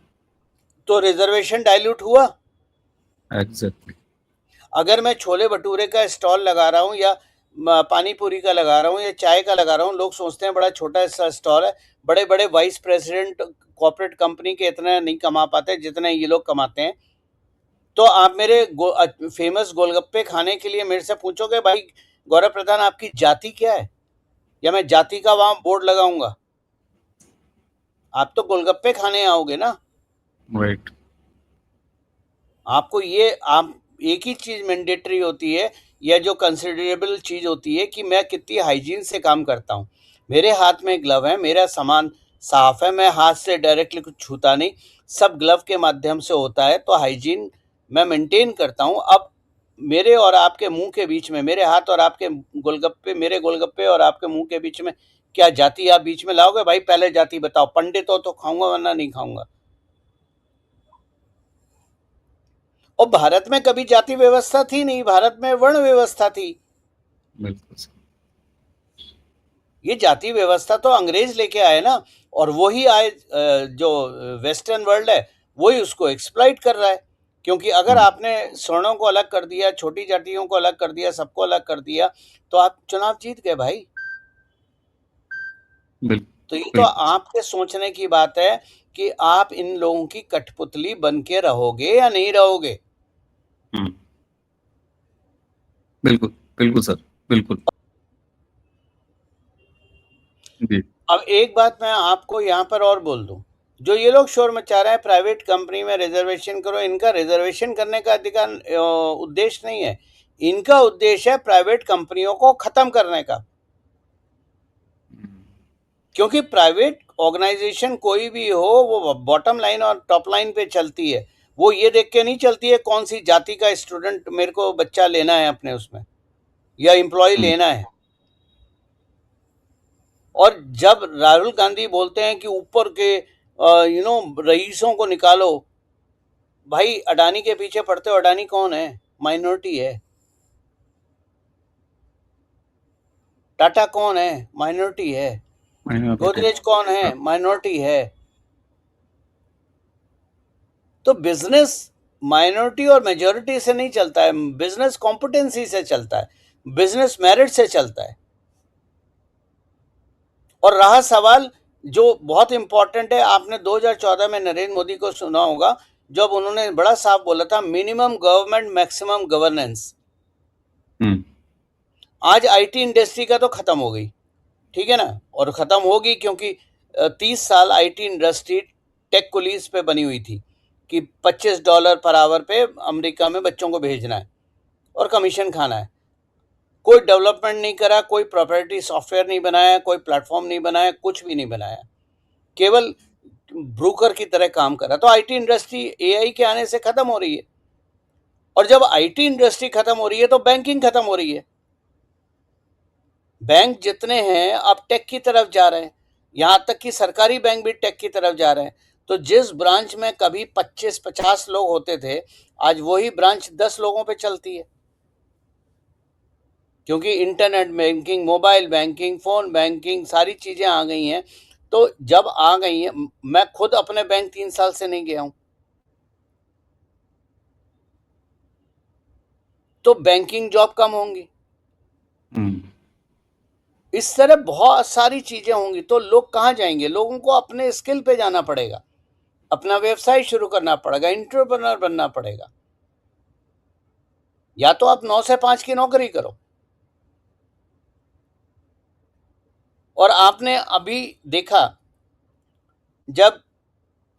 तो रिजर्वेशन डाइल्यूट हुआ। एग्जैक्टली। अगर मैं छोले भटूरे का स्टॉल लगा रहा हूँ या पानी पूरी का लगा रहा हूँ या चाय का लगा रहा हूँ, लोग सोचते हैं बड़ा छोटा सा स्टॉल है। बड़े बड़े वाइस प्रेसिडेंट कॉर्पोरेट कंपनी के इतना नहीं कमा पाते जितने ये लोग कमाते हैं। तो आप मेरे फेमस गोलगप्पे खाने के लिए मेरे से पूछोगे, भाई गौरव प्रधान आपकी जाति क्या है, या मैं जाति का वहां बोर्ड लगाऊंगा? आप तो गोलगप्पे खाने आओगे ना। राइट। आपको ये आप एक ही चीज मैंडेटरी होती है, या जो कंसिडरेबल चीज होती है कि मैं कितनी हाइजीन से काम करता हूँ। मेरे हाथ में ग्लव है, मेरा सामान साफ है, मैं हाथ से डायरेक्टली कुछ छूता नहीं, सब ग्लव के माध्यम से होता है, तो हाइजीन मैं मेंटेन करता हूँ। अब मेरे और आपके मुंह के बीच में, मेरे हाथ और आपके गोलगप्पे, मेरे गोलगप्पे और आपके मुंह के बीच में क्या जाति आप बीच में लाओगे? भाई पहले जाति बताओ। पंडित हो तो खाऊंगा, वरना नहीं खाऊंगा। और भारत में कभी जाति व्यवस्था थी नहीं, भारत में वर्ण व्यवस्था थी। बिल्कुल सही। ये जाति व्यवस्था तो अंग्रेज लेके आए ना, और वही आए जो वेस्टर्न वर्ल्ड है वही उसको एक्सप्लॉइट कर रहा है। क्योंकि अगर आपने स्वर्णों को अलग कर दिया, छोटी जातियों को अलग कर दिया, सबको अलग कर दिया, तो आप चुनाव जीत गए भाई। बिल्कुल। तो ये तो बिल्कुल। आपके सोचने की बात है कि आप इन लोगों की कठपुतली बन के रहोगे या नहीं रहोगे। बिल्कुल बिल्कुल सर, बिल्कुल। जी। अब एक बात मैं आपको यहाँ पर और बोल दूं, जो ये लोग शोर मचा रहे हैं प्राइवेट कंपनी में रिजर्वेशन करो, इनका रिजर्वेशन करने का अधिकार उद्देश्य नहीं है। इनका उद्देश्य है प्राइवेट कंपनियों को खत्म करने का। क्योंकि प्राइवेट ऑर्गेनाइजेशन कोई भी हो, वो बॉटम लाइन और टॉप लाइन पे चलती है। वो ये देख के नहीं चलती है कौन सी जाति का स्टूडेंट मेरे को बच्चा लेना है अपने उसमें, या एम्प्लॉय लेना है। और जब राहुल गांधी बोलते हैं कि ऊपर के रईसों को निकालो, भाई अडानी के पीछे पड़ते हो। अडानी कौन है? माइनॉरिटी है। टाटा कौन है? माइनॉरिटी है। गोदरेज कौन है? माइनॉरिटी है। तो बिजनेस माइनॉरिटी और मेजॉरिटी से नहीं चलता है, बिजनेस कॉम्पिटेंसी से चलता है, बिजनेस मेरिट से चलता है। और रहा सवाल जो बहुत इंपॉर्टेंट है, आपने 2014 में नरेंद्र मोदी को सुना होगा, जब उन्होंने बड़ा साफ बोला था, मिनिमम गवर्नमेंट मैक्सिमम गवर्नेंस। आज आईटी इंडस्ट्री का तो खत्म हो गई, ठीक है ना, और खत्म होगी क्योंकि 30 साल आईटी इंडस्ट्री टेक कुलीस पे बनी हुई थी कि $25 पर आवर पे अमेरिका में बच्चों को भेजना है और कमीशन खाना है। कोई डेवलपमेंट नहीं करा, कोई प्रॉपर्टी सॉफ्टवेयर नहीं बनाया, कोई प्लेटफॉर्म नहीं बनाया, कुछ भी नहीं बनाया, केवल ब्रोकर की तरह काम करा। तो आईटी इंडस्ट्री एआई के आने से खत्म हो रही है। और जब आईटी इंडस्ट्री खत्म हो रही है तो बैंकिंग खत्म हो रही है। बैंक जितने हैं अब टेक की तरफ जा रहे हैं। यहाँ तक कि सरकारी बैंक भी टेक की तरफ जा रहे हैं। तो जिस ब्रांच में कभी 25-50 लोग होते थे, आज वही ब्रांच 10 लोगों पे चलती है, क्योंकि internet banking, mobile banking, phone banking, सारी चीजें आ गई हैं। तो जब आ गई हैं, मैं खुद अपने बैंक 3 साल से नहीं गया हूं, तो बैंकिंग जॉब कम होंगी। इस तरह बहुत सारी चीजें होंगी, तो लोग कहाँ जाएंगे? लोगों को अपने स्किल पे जाना पड़ेगा, अपना व्यवसाय शुरू करना पड़ेगा, एंटरप्रेन्योर बनना पड़ेगा। या तो आप 9 से 5 की नौकरी करो। और आपने अभी देखा, जब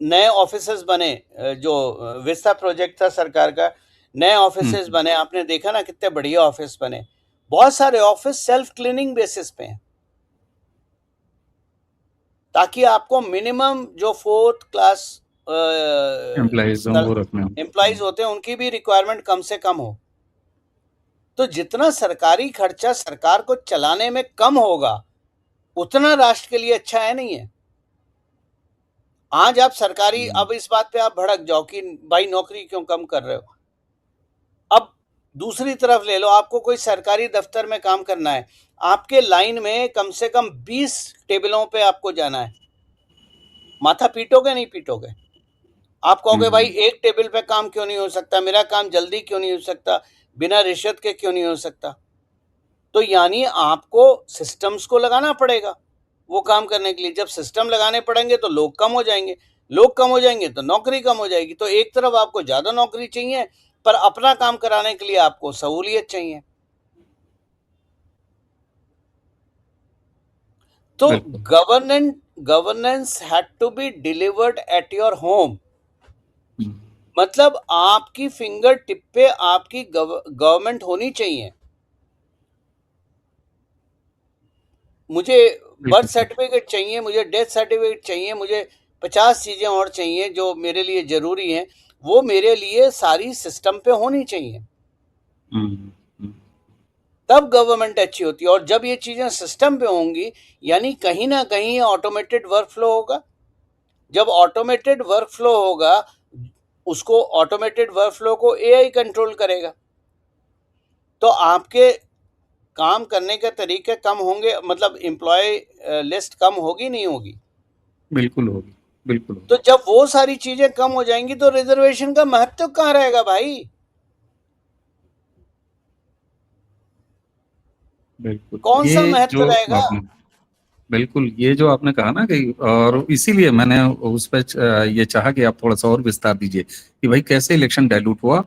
नए ऑफिसेस बने, जो विस्ता प्रोजेक्ट था सरकार का, नए ऑफिसेस बने, आपने देखा ना कितने बढ़िया ऑफिस बने। बहुत सारे ऑफिस सेल्फ क्लीनिंग बेसिस पे हैं, ताकि आपको मिनिमम जो 4th क्लास एम्प्लॉइज होते हैं उनकी भी रिक्वायरमेंट कम से कम हो। तो जितना सरकारी खर्चा सरकार को चलाने में कम होगा, उतना राष्ट्र के लिए अच्छा है, नहीं है? आज आप सरकारी, अब इस बात पे आप भड़क जाओ कि भाई नौकरी क्यों कम कर रहे हो। अब दूसरी तरफ ले लो, आपको कोई सरकारी दफ्तर में काम करना है, आपके लाइन में कम से कम 20 टेबलों पे आपको जाना है। माथा पीटोगे नहीं पीटोगे? आप कहोगे भाई एक टेबल पे काम क्यों नहीं हो सकता, मेरा काम जल्दी क्यों नहीं हो सकता, बिना रिश्वत के क्यों नहीं हो सकता? तो यानी आपको सिस्टम्स को लगाना पड़ेगा वो काम करने के लिए। जब सिस्टम लगाने पड़ेंगे तो लोग कम हो जाएंगे, लोग कम हो जाएंगे तो नौकरी कम हो जाएगी। तो एक तरफ आपको ज्यादा नौकरी चाहिए, पर अपना काम कराने के लिए आपको सहूलियत चाहिए। तो governance had to be delivered at your home. मतलब आपकी फिंगर टिप पे आपकी गवर्नमेंट होनी चाहिए। मुझे बर्थ सर्टिफिकेट चाहिए, मुझे डेथ सर्टिफिकेट चाहिए, मुझे 50 चीजें और चाहिए जो मेरे लिए जरूरी हैं, वो मेरे लिए सारी सिस्टम पे होनी चाहिए। तब गवर्नमेंट अच्छी होती है। और जब ये चीजें सिस्टम पे होंगी, यानी कहीं ना कहीं ऑटोमेटेड वर्क फ्लो होगा। जब ऑटोमेटेड वर्क फ्लो होगा, उसको ऑटोमेटेड वर्क फ्लो को एआई कंट्रोल करेगा, तो आपके काम करने के तरीके कम होंगे, मतलब एम्प्लॉय लिस्ट कम होगी नहीं होगी? बिल्कुल होगी, बिल्कुल। तो जब वो सारी चीजें कम हो जाएंगी तो रिजर्वेशन का महत्व कहाँ रहेगा भाई? बिल्कुल, कौन सा महत्व रहेगा? बिल्कुल, ये जो आपने कहा ना कि, और इसीलिए मैंने उस पर ये चाहा कि आप थोड़ा सा और विस्तार दीजिए कि भाई कैसे इलेक्शन डाइल्यूट हुआ,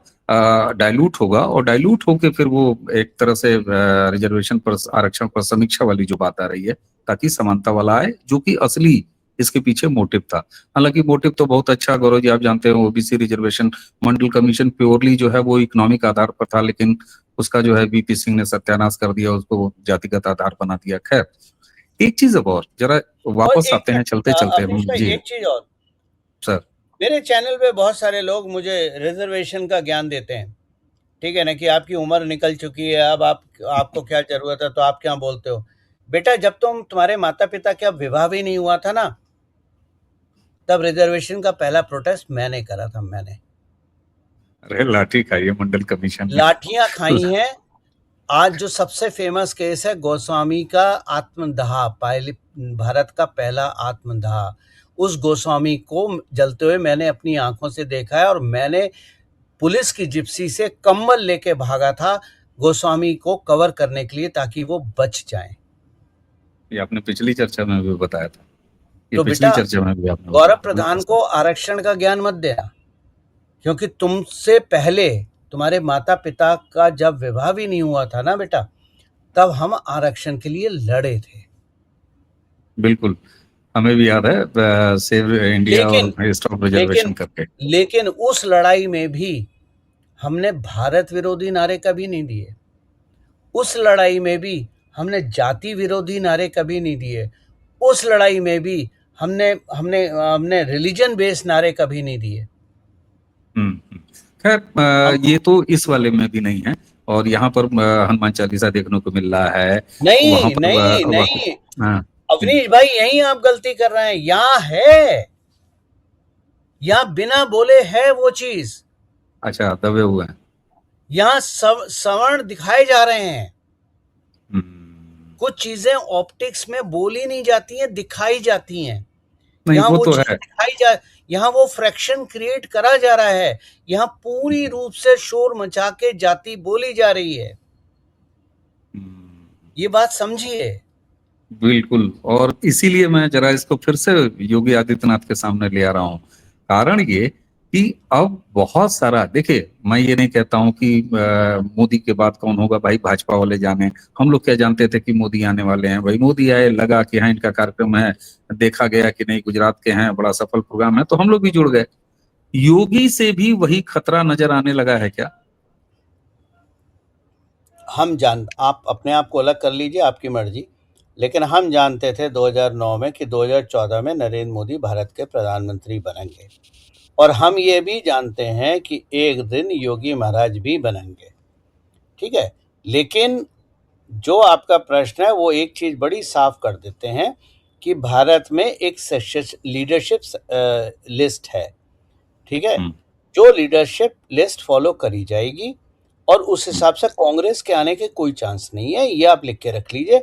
डाइल्यूट होगा, और डाइल्यूट होके फिर वो एक तरह से रिजर्वेशन पर, आरक्षण पर समीक्षा वाली जो बात आ रही है, ताकि समानता वाला आए, जो कि असली इसके पीछे मोटिव था। हालांकि मोटिव तो बहुत अच्छा, गौरव जी आप जानते हैं, ओबीसी रिजर्वेशन मंडल कमीशन प्योरली जो है वो इकोनॉमिक आधार पर था, लेकिन उसका जो है वीपी सिंह ने सत्यानाश कर दिया, उसको जातिगत आधार बना दिया। खैर, एक चीज अब और जरा वापस आते हैं, चलते चलते जी। एक चीज और सर, मेरे चैनल पे बहुत सारे लोग मुझे रिजर्वेशन का ज्ञान देते हैं, ठीक है ना, कि आपकी उम्र निकल चुकी है, अब आपको क्या जरूरत है, तो आप क्या बोलते हो? बेटा, जब तुम्हारे माता पिता का विवाह भी नहीं हुआ था ना, तब रिजर्वेशन का पहला प्रोटेस्ट मैंने करा था। मैंने अरे लाठी खाई है मंडल कमीशन ने, लाठियां खाई हैं। आज जो सबसे फेमस केस है गोस्वामी का आत्मदाह, भारत का पहला आत्मदाह, उस गोस्वामी को जलते हुए मैंने अपनी आंखों से देखा है। और मैंने पुलिस की जिप्सी से कम्बल लेके भागा था गोस्वामी को कवर करने के लिए, ताकि वो बच जाएं। ये आपने पिछली चर्चा में भी बताया था। तो बेटा, गौरव प्रधान को आरक्षण का ज्ञान मत देना, क्योंकि तुमसे पहले तुम्हारे माता पिता का जब विवाह भी नहीं हुआ था ना बेटा, तब हम आरक्षण के लिए लड़े थे। बिल्कुल, हमें भी याद है, सेव इंडिया और स्टॉप रिजर्वेशन करके। लेकिन उस लड़ाई में भी हमने भारत विरोधी नारे कभी नहीं दिए, उस लड़ाई में भी हमने जाति विरोधी नारे कभी नहीं दिए, उस लड़ाई में भी हमने हमने हमने रिलीजन बेस्ड नारे कभी नहीं दिए। खैर, ये तो इस वाले में भी नहीं है, और यहाँ पर हनुमान चालीसा देखने को मिल रहा है। नहीं, अवनीश भाई यही आप गलती कर रहे हैं। यहाँ है, यहाँ बिना बोले है वो चीज, अच्छा, दबे हुए हैं। यहाँ सवर्ण दिखाए जा रहे हैं। कुछ चीजें ऑप्टिक्स में बोली नहीं जाती हैं, दिखाई जाती हैं। नहीं, यहाँ वो वो तो चीज है। दिखाई जा, यहाँ वो फ्रैक्शन क्रिएट करा जा रहा है। यहाँ पूरी रूप से शोर मचा के जाति बोली जा रही है। ये बात समझिए। बिल्कुल, और इसीलिए मैं जरा इसको फिर से योगी आदित्यनाथ के सामने ले आ रहा हूँ। कारण ये कि अब बहुत सारा, देखिए, मैं ये नहीं कहता हूँ कि मोदी के बाद कौन होगा, भाई भाजपा वाले जाने। हम लोग क्या जानते थे कि मोदी आने वाले हैं? भाई मोदी आए, लगा कि हाँ इनका कार्यक्रम है, देखा गया कि नहीं गुजरात के हैं, बड़ा सफल प्रोग्राम है, तो हम लोग भी जुड़ गए। योगी से भी वही खतरा नजर आने लगा है क्या? आप अपने आप को अलग कर लीजिए, आपकी मर्जी, लेकिन हम जानते थे 2009 में कि 2014 में नरेंद्र मोदी भारत के प्रधानमंत्री बनेंगे, और हम ये भी जानते हैं कि एक दिन योगी महाराज भी बनेंगे। ठीक है, लेकिन जो आपका प्रश्न है वो एक चीज बड़ी साफ कर देते हैं कि भारत में एक लीडरशिप लिस्ट है। ठीक है, जो लीडरशिप लिस्ट फॉलो करी जाएगी, और उस हिसाब से कांग्रेस के आने के कोई चांस नहीं है, ये आप लिख के रख लीजिए।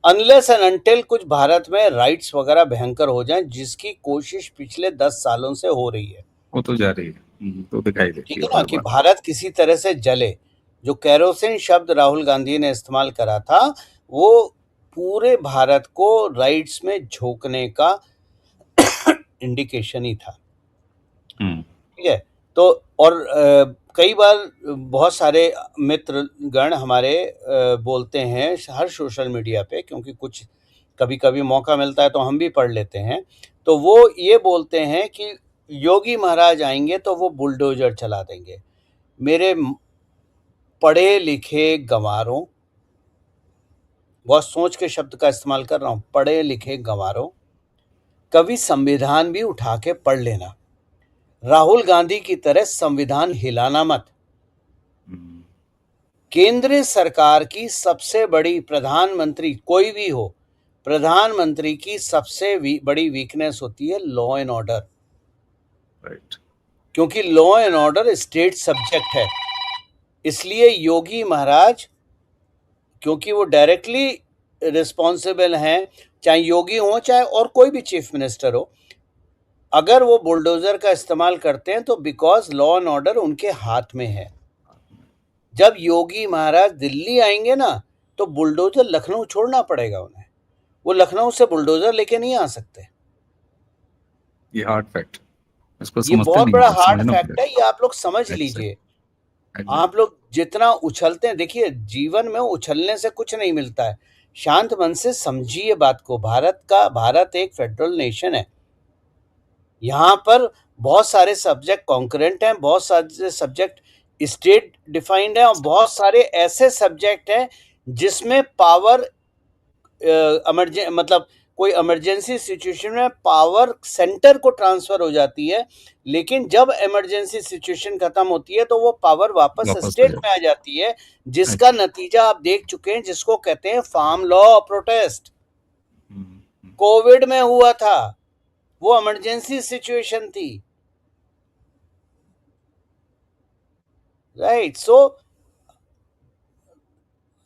अनलेस एंड अनटिल कुछ भारत में राइट्स वगैरह भयंकर हो जाएं, जिसकी कोशिश पिछले 10 सालों से हो रही है। वो तो जा रही है, तो दिखाई देती ठीक है है ना, बार कि बार। भारत किसी तरह से जले। जो कैरोसिन शब्द राहुल गांधी ने इस्तेमाल करा था, वो पूरे भारत को राइट्स में झोंकने का इंडिकेशन ही था। ठीक है, तो और कई बार बहुत सारे मित्रगण हमारे बोलते हैं हर सोशल मीडिया पे, क्योंकि कुछ कभी कभी मौका मिलता है तो हम भी पढ़ लेते हैं, तो वो ये बोलते हैं कि योगी महाराज आएंगे तो वो बुलडोजर चला देंगे। मेरे पढ़े लिखे गंवारों, बहुत सोच के शब्द का इस्तेमाल कर रहा हूं, पढ़े लिखे गंवारों, कभी संविधान भी उठा के पढ़ लेना। राहुल गांधी की तरह संविधान हिलाना मत। केंद्र सरकार की सबसे बड़ी, प्रधानमंत्री कोई भी हो, प्रधानमंत्री की सबसे बड़ी वीकनेस होती है लॉ एंड ऑर्डर। राइट। क्योंकि law and order state subject है, इसलिए योगी महाराज, क्योंकि वो डायरेक्टली रिस्पॉन्सिबल हैं, चाहे योगी हो चाहे और कोई भी चीफ मिनिस्टर हो, अगर वो बुलडोजर का इस्तेमाल करते हैं तो बिकॉज लॉ एंड ऑर्डर उनके हाथ में है। जब योगी महाराज दिल्ली आएंगे ना, तो बुलडोजर लखनऊ छोड़ना पड़ेगा उन्हें। वो लखनऊ से बुलडोजर लेके नहीं आ सकते। ये हार्ड फैक्ट, इसको ये समझते बहुत नहीं बड़ा है, हार्ड समझना फैक्ट है, ये आप लोग समझ लीजिए। आप लोग जितना उछलते हैं, देखिए जीवन में उछलने से कुछ नहीं मिलता है। शांत मन से समझिए बात को। भारत एक फेडरल नेशन है। यहाँ पर बहुत सारे सब्जेक्ट कॉन्करेंट हैं, बहुत सारे सब्जेक्ट स्टेट डिफाइंड है, और बहुत सारे ऐसे सब्जेक्ट हैं जिसमें पावर मतलब कोई इमरजेंसी सिचुएशन में पावर सेंटर को ट्रांसफर हो जाती है, लेकिन जब इमरजेंसी सिचुएशन खत्म होती है तो वो पावर वापस स्टेट में आ जाती है, जिसका नतीजा आप देख चुके हैं, जिसको कहते हैं फार्म लॉ प्रोटेस्ट। कोविड में हुआ था, वो इमरजेंसी सिचुएशन थी। राइट, सो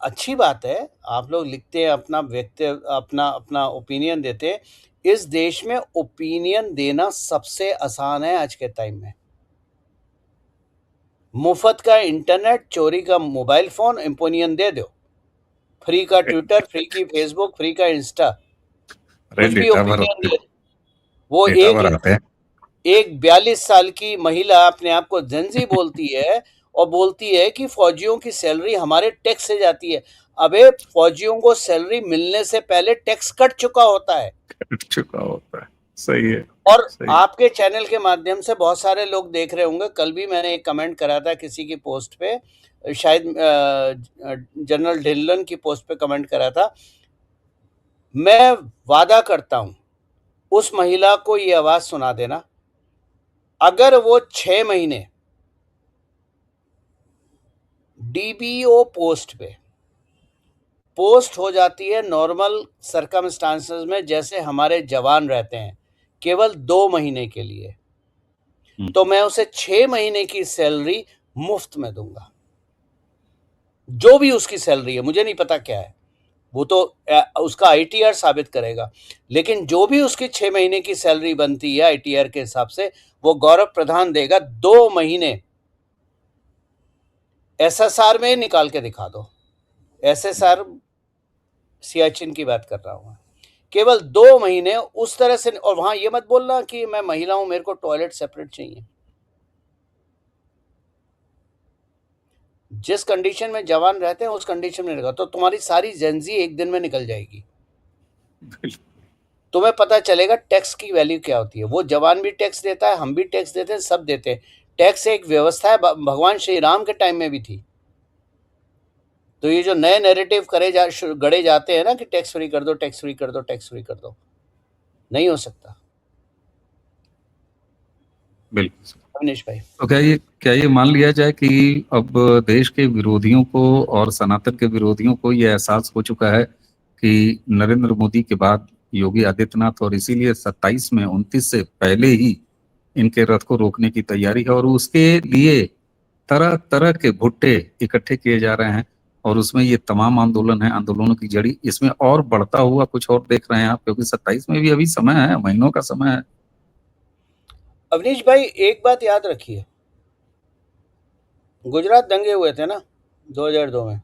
अच्छी बात है, आप लोग लिखते हैं, अपना ओपिनियन देते हैं। इस देश में ओपिनियन देना सबसे आसान है आज के टाइम में। मुफ्त का इंटरनेट, चोरी का मोबाइल फोन, ओपिनियन दे दो। फ्री का ट्विटर, फ्री की फेसबुक, फ्री का इंस्टा, कुछ भी ओपिनियन दे। वो एक 42 साल की महिला अपने आप को जेंजी बोलती है, और बोलती है कि फौजियों की सैलरी हमारे टैक्स से जाती है। अबे फौजियों को सैलरी मिलने से पहले टैक्स कट चुका होता है। सही है। और आपके चैनल के माध्यम से बहुत सारे लोग देख रहे होंगे। कल भी मैंने एक कमेंट करा था किसी की पोस्ट पे, शायद जनरल ढिल्लन की पोस्ट पे कमेंट करा था। मैं वादा करता हूं, उस महिला को ये आवाज सुना देना, अगर वो 6 महीने डीबीओ पोस्ट पे पोस्ट हो जाती है नॉर्मल सर्कमस्टांसेस में, जैसे हमारे जवान रहते हैं, केवल 2 महीने के लिए, तो मैं उसे 6 महीने की सैलरी मुफ्त में दूंगा। जो भी उसकी सैलरी है, मुझे नहीं पता क्या है, वो तो उसका आईटीआर साबित करेगा, लेकिन जो भी उसकी 6 महीने की सैलरी बनती है आईटीआर के हिसाब से, वो गौरव प्रधान देगा। 2 महीने एसएसआर में निकाल के दिखा दो। एसएसआर सियाचिन की बात कर रहा हूं, केवल 2 महीने उस तरह से। और वहां ये मत बोलना कि मैं महिला हूं, मेरे को टॉयलेट सेपरेट चाहिए। जिस कंडीशन में जवान रहते हैं उस कंडीशन में रहेगा, तो तुम्हारी सारी जेंजी एक दिन में निकल जाएगी। तुम्हें पता चलेगा टैक्स की वैल्यू क्या होती है। वो जवान भी टैक्स देता है, हम भी टैक्स देते हैं, सब देते हैं। टैक्स एक व्यवस्था है, भगवान श्री राम के टाइम में भी थी। तो ये जो नए नैरेटिव गढ़े जाते हैं ना कि टैक्स फ्री कर दो, टैक्स फ्री कर दो, टैक्स फ्री कर दो, नहीं हो सकता। बिल्कुल। अवनीश भाई, तो क्या ये मान लिया जाए कि अब देश के विरोधियों को और सनातन के विरोधियों को ये एहसास हो चुका है कि नरेंद्र मोदी के बाद योगी आदित्यनाथ, और इसीलिए 27 में 29 से पहले ही इनके रथ को रोकने की तैयारी है, और उसके लिए तरह तरह के भुट्टे इकट्ठे किए जा रहे हैं, और उसमें ये तमाम आंदोलन है, आंदोलनों की जड़ी इसमें और बढ़ता हुआ कुछ और देख रहे हैं आप, क्योंकि 27 में भी अभी समय है, महीनों का समय है। अवनीश भाई, एक बात याद रखिए, गुजरात दंगे हुए थे ना 2002 में,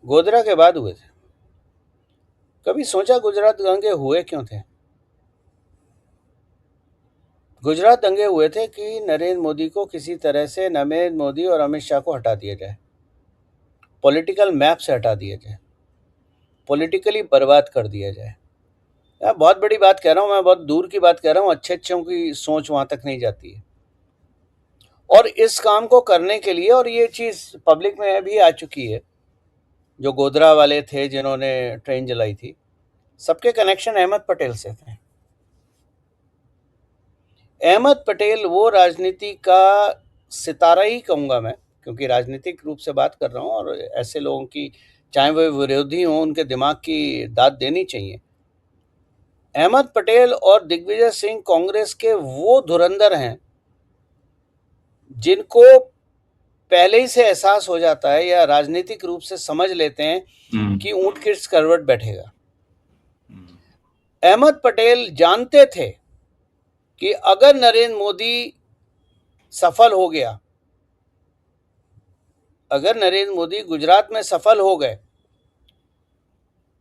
गोधरा के बाद हुए थे। कभी सोचा गुजरात दंगे हुए क्यों थे? गुजरात दंगे हुए थे कि नरेंद्र मोदी को किसी तरह से, नरेंद्र मोदी और अमित शाह को हटा दिया जाए, पॉलिटिकल मैप से हटा दिया जाए, पॉलिटिकली बर्बाद कर दिया जाए। मैं बहुत बड़ी बात कह रहा हूँ, मैं बहुत दूर की बात कह रहा हूँ, अच्छे अच्छों की सोच वहां तक नहीं जाती है। और इस काम को करने के लिए, और ये चीज पब्लिक में भी आ चुकी है, जो गोधरा वाले थे जिन्होंने ट्रेन जलाई थी, सबके कनेक्शन अहमद पटेल से थे। अहमद पटेल वो राजनीति का सितारा ही कहूंगा मैं, क्योंकि राजनीतिक रूप से बात कर रहा हूं, और ऐसे लोगों की, चाहे वे विरोधी हों, उनके दिमाग की दाद देनी चाहिए। अहमद पटेल और दिग्विजय सिंह कांग्रेस के वो धुरंधर हैं जिनको पहले ही से एहसास हो जाता है, या राजनीतिक रूप से समझ लेते हैं कि ऊंट किस करवट बैठेगा। अहमद पटेल जानते थे कि अगर नरेंद्र मोदी सफल हो गया, अगर नरेंद्र मोदी गुजरात में सफल हो गए,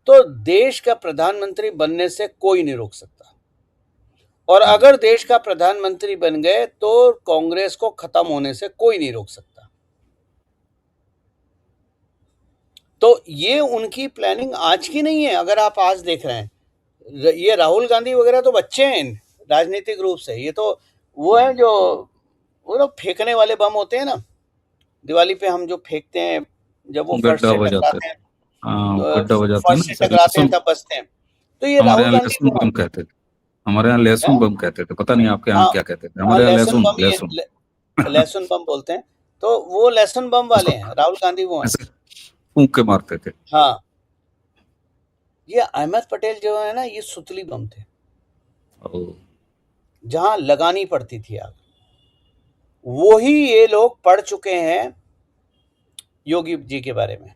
तो देश का प्रधानमंत्री बनने से कोई नहीं रोक सकता। और अगर देश का प्रधानमंत्री बन गए तो कांग्रेस को खत्म होने से कोई नहीं रोक सकता। तो ये उनकी प्लानिंग आज की नहीं है। अगर आप आज देख रहे हैं, ये राहुल गांधी वगैरह तो बच्चे हैं राजनीतिक रूप से। ये तो वो है जो वो लोग फेंकने वाले बम होते हैं ना, दिवाली पे हम जो फेंकते हैं, जब वो फर्श गड्ढा से हो जाता टकराते है। हैं, हाँ, गड्ढा हो जाता है फर्श ना, से जैसे टकराते हैं लहसुन। तब बचते हैं। तो ये हमारे राहुल यहाँ गांधी लहसुन को बम कहते थे। हमारे यहाँ लहसुन है। बम कहते थे, पता नहीं आपके यहाँ हाँ क्या कहते थे, हाँ, हमारे यहाँ लहसुन लहसुन बम ही है, लहसुन। लहसुन बम बोलते हैं। तो वो लहसुन बम वाले उसको हैं, राहुल गांधी वो हैं। ऐसे फूंक के मारते थे। हाँ, ये अहमद पटेल जो है ना, ये सुतली बम थे, ओ, जहां लगानी पड़ती थी आग। वो ही ये लोग पढ़ चुके हैं योगी जी के बारे में।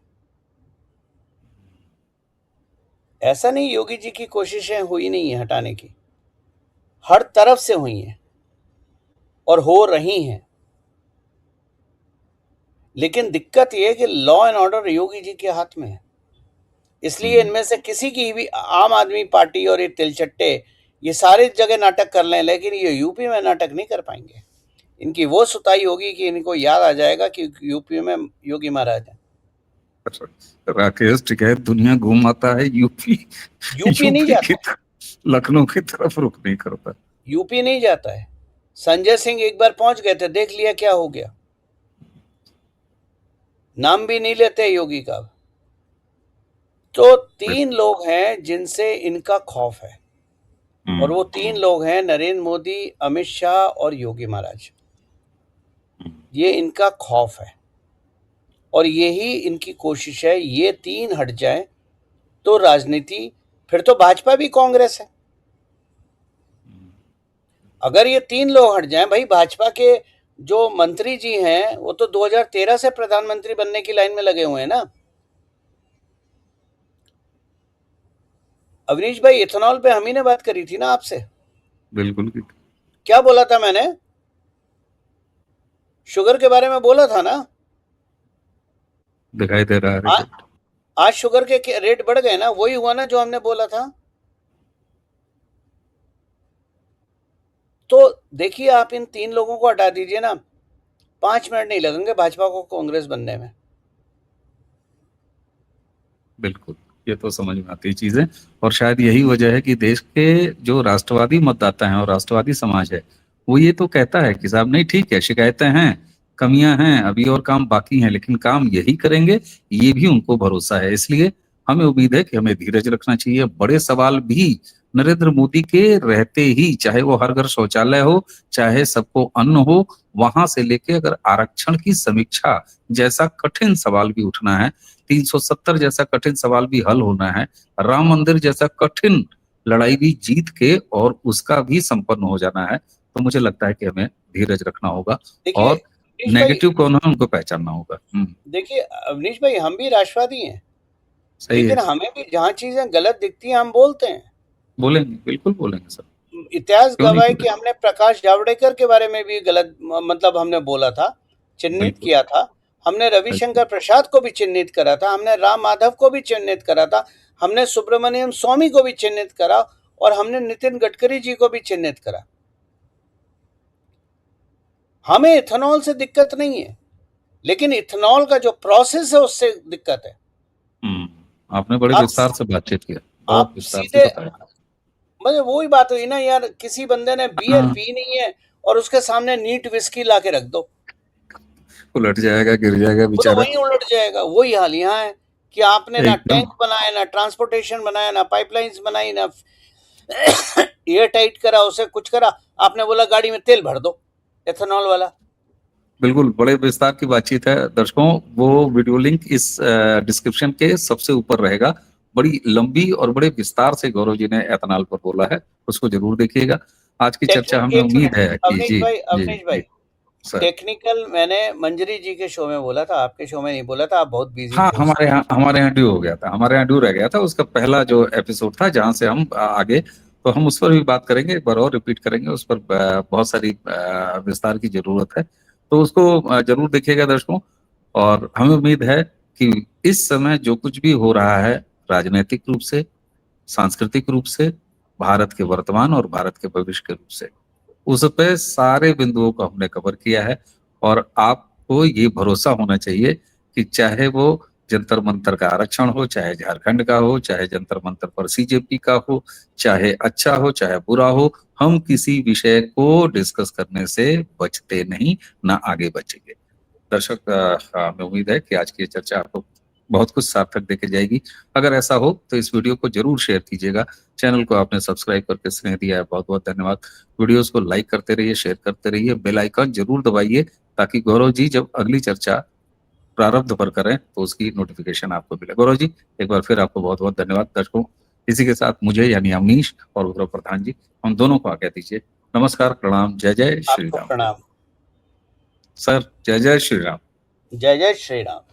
ऐसा नहीं योगी जी की कोशिशें हुई नहीं है हटाने की, हर तरफ से हुई हैं और हो रही हैं। लेकिन दिक्कत यह है कि law and order Yogi ji के हाथ में है। इसलिए इनमें से किसी की भी, आम आदमी पार्टी और ये तिलचट्टे, ये सारी जगह नाटक कर लें, लेकिन ये यूपी में नाटक नहीं कर पाएंगे। इनकी वो सुताई होगी कि इनको याद आ जाएगा कि यूपी में योगी महाराज है। राकेश टिकैत दुनिया घूम आता है, यूपी यूपी नहीं यूपी की जाता है, लखनऊ की तरफ रुख नहीं करता। यूपी नहीं जाता है। संजय सिंह एक बार पहुंच गए थे, देख लिया क्या हो गया। नाम भी नहीं लेते योगी का। तो 3 लोग हैं जिनसे इनका खौफ है, और वो 3 लोग हैं नरेंद्र मोदी, अमित शाह और योगी महाराज। ये इनका खौफ है। और यही इनकी कोशिश है, ये तीन हट जाए तो राजनीति, फिर तो भाजपा भी कांग्रेस है। अगर ये तीन लोग हट जाएं, भाई भाजपा के जो मंत्री जी हैं वो तो 2013 से प्रधानमंत्री बनने की लाइन में लगे हुए हैं ना। अवनीश भाई, इथेनॉल पे हम ही ने बात करी थी ना आपसे। बिल्कुल। क्या बोला था मैंने? शुगर के बारे में बोला था ना। दिखाई दे रहा है रिजल्ट। आज शुगर के रेट बढ़ गए ना, वही हुआ ना जो हमने बोला था। तो देखिए, आप इन तीन लोगों को हटा दीजिए ना, 5 मिनट नहीं लगेंगे भाजपा को कांग्रेस बनने में। बिल्कुल, ये तो समझ में आती चीजें, और शायद यही वजह है कि देश के जो राष्ट्रवादी मतदाता हैं और राष्ट्रवादी समाज है, वो ये तो कहता है कि साहब नहीं ठीक है, शिकायतें हैं, कमियां हैं, अभी और काम बाकी हैं, लेकिन काम यही करेंगे, ये भी उनको भरोसा है। इसलिए हमें उम्मीद है कि हमें धीरज रखना चाहिए। बड़े सवाल भी नरेंद्र मोदी के रहते ही, चाहे वो हर घर शौचालय हो, चाहे सबको अन्न हो, वहां से लेके अगर आरक्षण की समीक्षा जैसा कठिन सवाल भी उठना है, 370 जैसा कठिन सवाल भी हल होना है, राम मंदिर जैसा कठिन लड़ाई भी जीत के और उसका भी संपन्न हो जाना है, तो मुझे लगता है कि हमें धीरज रखना होगा देखिए और अवनीश भाई, नेगेटिव कौन है उनको पहचानना होगा। देखिए अवनीश भाई, हम भी राष्ट्रवादी हैं, सही लेकिन है। हमें भी जहां चीजें गलत दिखती हैं हम बोलते हैं। बोलेंगे, बिल्कुल बोलेंगे सर, इतिहास क्यों नहीं गवाह है कि बोलेंगे। हमने प्रकाश जावड़ेकर के बारे में भी गलत, मतलब हमने बोला था, चिन्हित बिल्कुल। किया था। हमने बिल्कुल। रविशंकर प्रसाद को भी चिन्हित करा था, हमने राम माधव को भी चिन्हित करा था, हमने सुब्रमण्यम स्वामी को भी चिन्हित करा, और हमने नितिन गडकरी जी को भी चिन्हित करा। हमें इथेनॉल से दिक्कत नहीं है, लेकिन इथेनॉल का जो प्रोसेस है उससे दिक्कत है। आपने बड़े आप विस्तार से बातचीत किया, बहुत आप विस्तार से सीधे, बताया। मतलब वही बात हुई ना यार, किसी बंदे ने बियर हाँ, पी नहीं है और उसके सामने नीट विस्की ला के रख दो, उलट जाएगा, गिर जाएगा वो तो बेचारा। वहीं उलट जाएगा। वही हाल यहाँ है कि आपने ना एकदम। टैंक बनाया, ना ट्रांसपोर्टेशन बनाया, ना पाइपलाइंस बनाई, ना एयर टाइट करा, उसे कुछ करा। आपने बोला गाड़ी में तेल भर दो एथेनॉल वाला। बिल्कुल, बड़े विस्तार की बातचीत है दर्शकों। वो वीडियो लिंक इस डिस्क्रिप्शन के सबसे ऊपर रहेगा। बड़ी लंबी और बड़े विस्तार से गौरव जी ने एथेनॉल पर बोला है, उसको जरूर देखिएगा। आज की चर्चा हमें एक उम्मीद मिनट है कि अवनीश जी भाई, जी अवनीश भाई, जी सर। टेक्निकल मैंने मंजरी जी के शो में बोला था, आपके शो में नहीं बोला था, आप बहुत बिजी हाँ, थे उस समय। हमारे यहाँ ड्यू हो गया था, हमारे यहाँ ड्यू रह गया था, उसका पहला जो एपिसोड था जहां से हम आगे, तो हम उस पर भी बात करेंगे, एक बार और रिपीट करेंगे उस पर। बहुत सारी विस्तार की जरूरत है, तो उसको जरूर देखिएगा दर्शकों। और हमें उम्मीद है कि इस समय जो कुछ भी हो रहा है, राजनीतिक रूप से, सांस्कृतिक रूप से, भारत के वर्तमान और भारत के भविष्य के रूप से, उस पे सारे बिंदुओं को हमने कवर किया है। और आपको ये भरोसा होना चाहिए कि चाहे वो जंतर मंतर का आरक्षण हो, चाहे झारखंड का हो, चाहे जंतर मंतर पर सीजेपी का हो, चाहे अच्छा हो चाहे बुरा हो, हम किसी विषय को डिस्कस करने से बचते नहीं, ना आगे बचेंगे। दर्शक, हमें उम्मीद है कि आज की ये चर्चा आपको बहुत कुछ सार्थक देके जाएगी। अगर ऐसा हो तो इस वीडियो को जरूर शेयर कीजिएगा। चैनल को आपने सब्सक्राइब करके स्नेह दिया है, बहुत बहुत धन्यवाद। वीडियोस को लाइक करते रहिए, शेयर करते रहिए, बेल आइकन जरूर दबाइए, ताकि गौरव जी जब अगली चर्चा प्रारब्ध पर करें तो उसकी नोटिफिकेशन आपको मिले। गौरव जी, एक बार फिर आपको बहुत बहुत धन्यवाद। दर्शकों, इसी के साथ मुझे यानी अवनीश और गौरव प्रधान जी, हम दोनों को आज्ञा दीजिए। नमस्कार, प्रणाम, जय जय श्री आपको राम। प्रणाम। सर, जय जय श्री राम। जय जय श्री राम।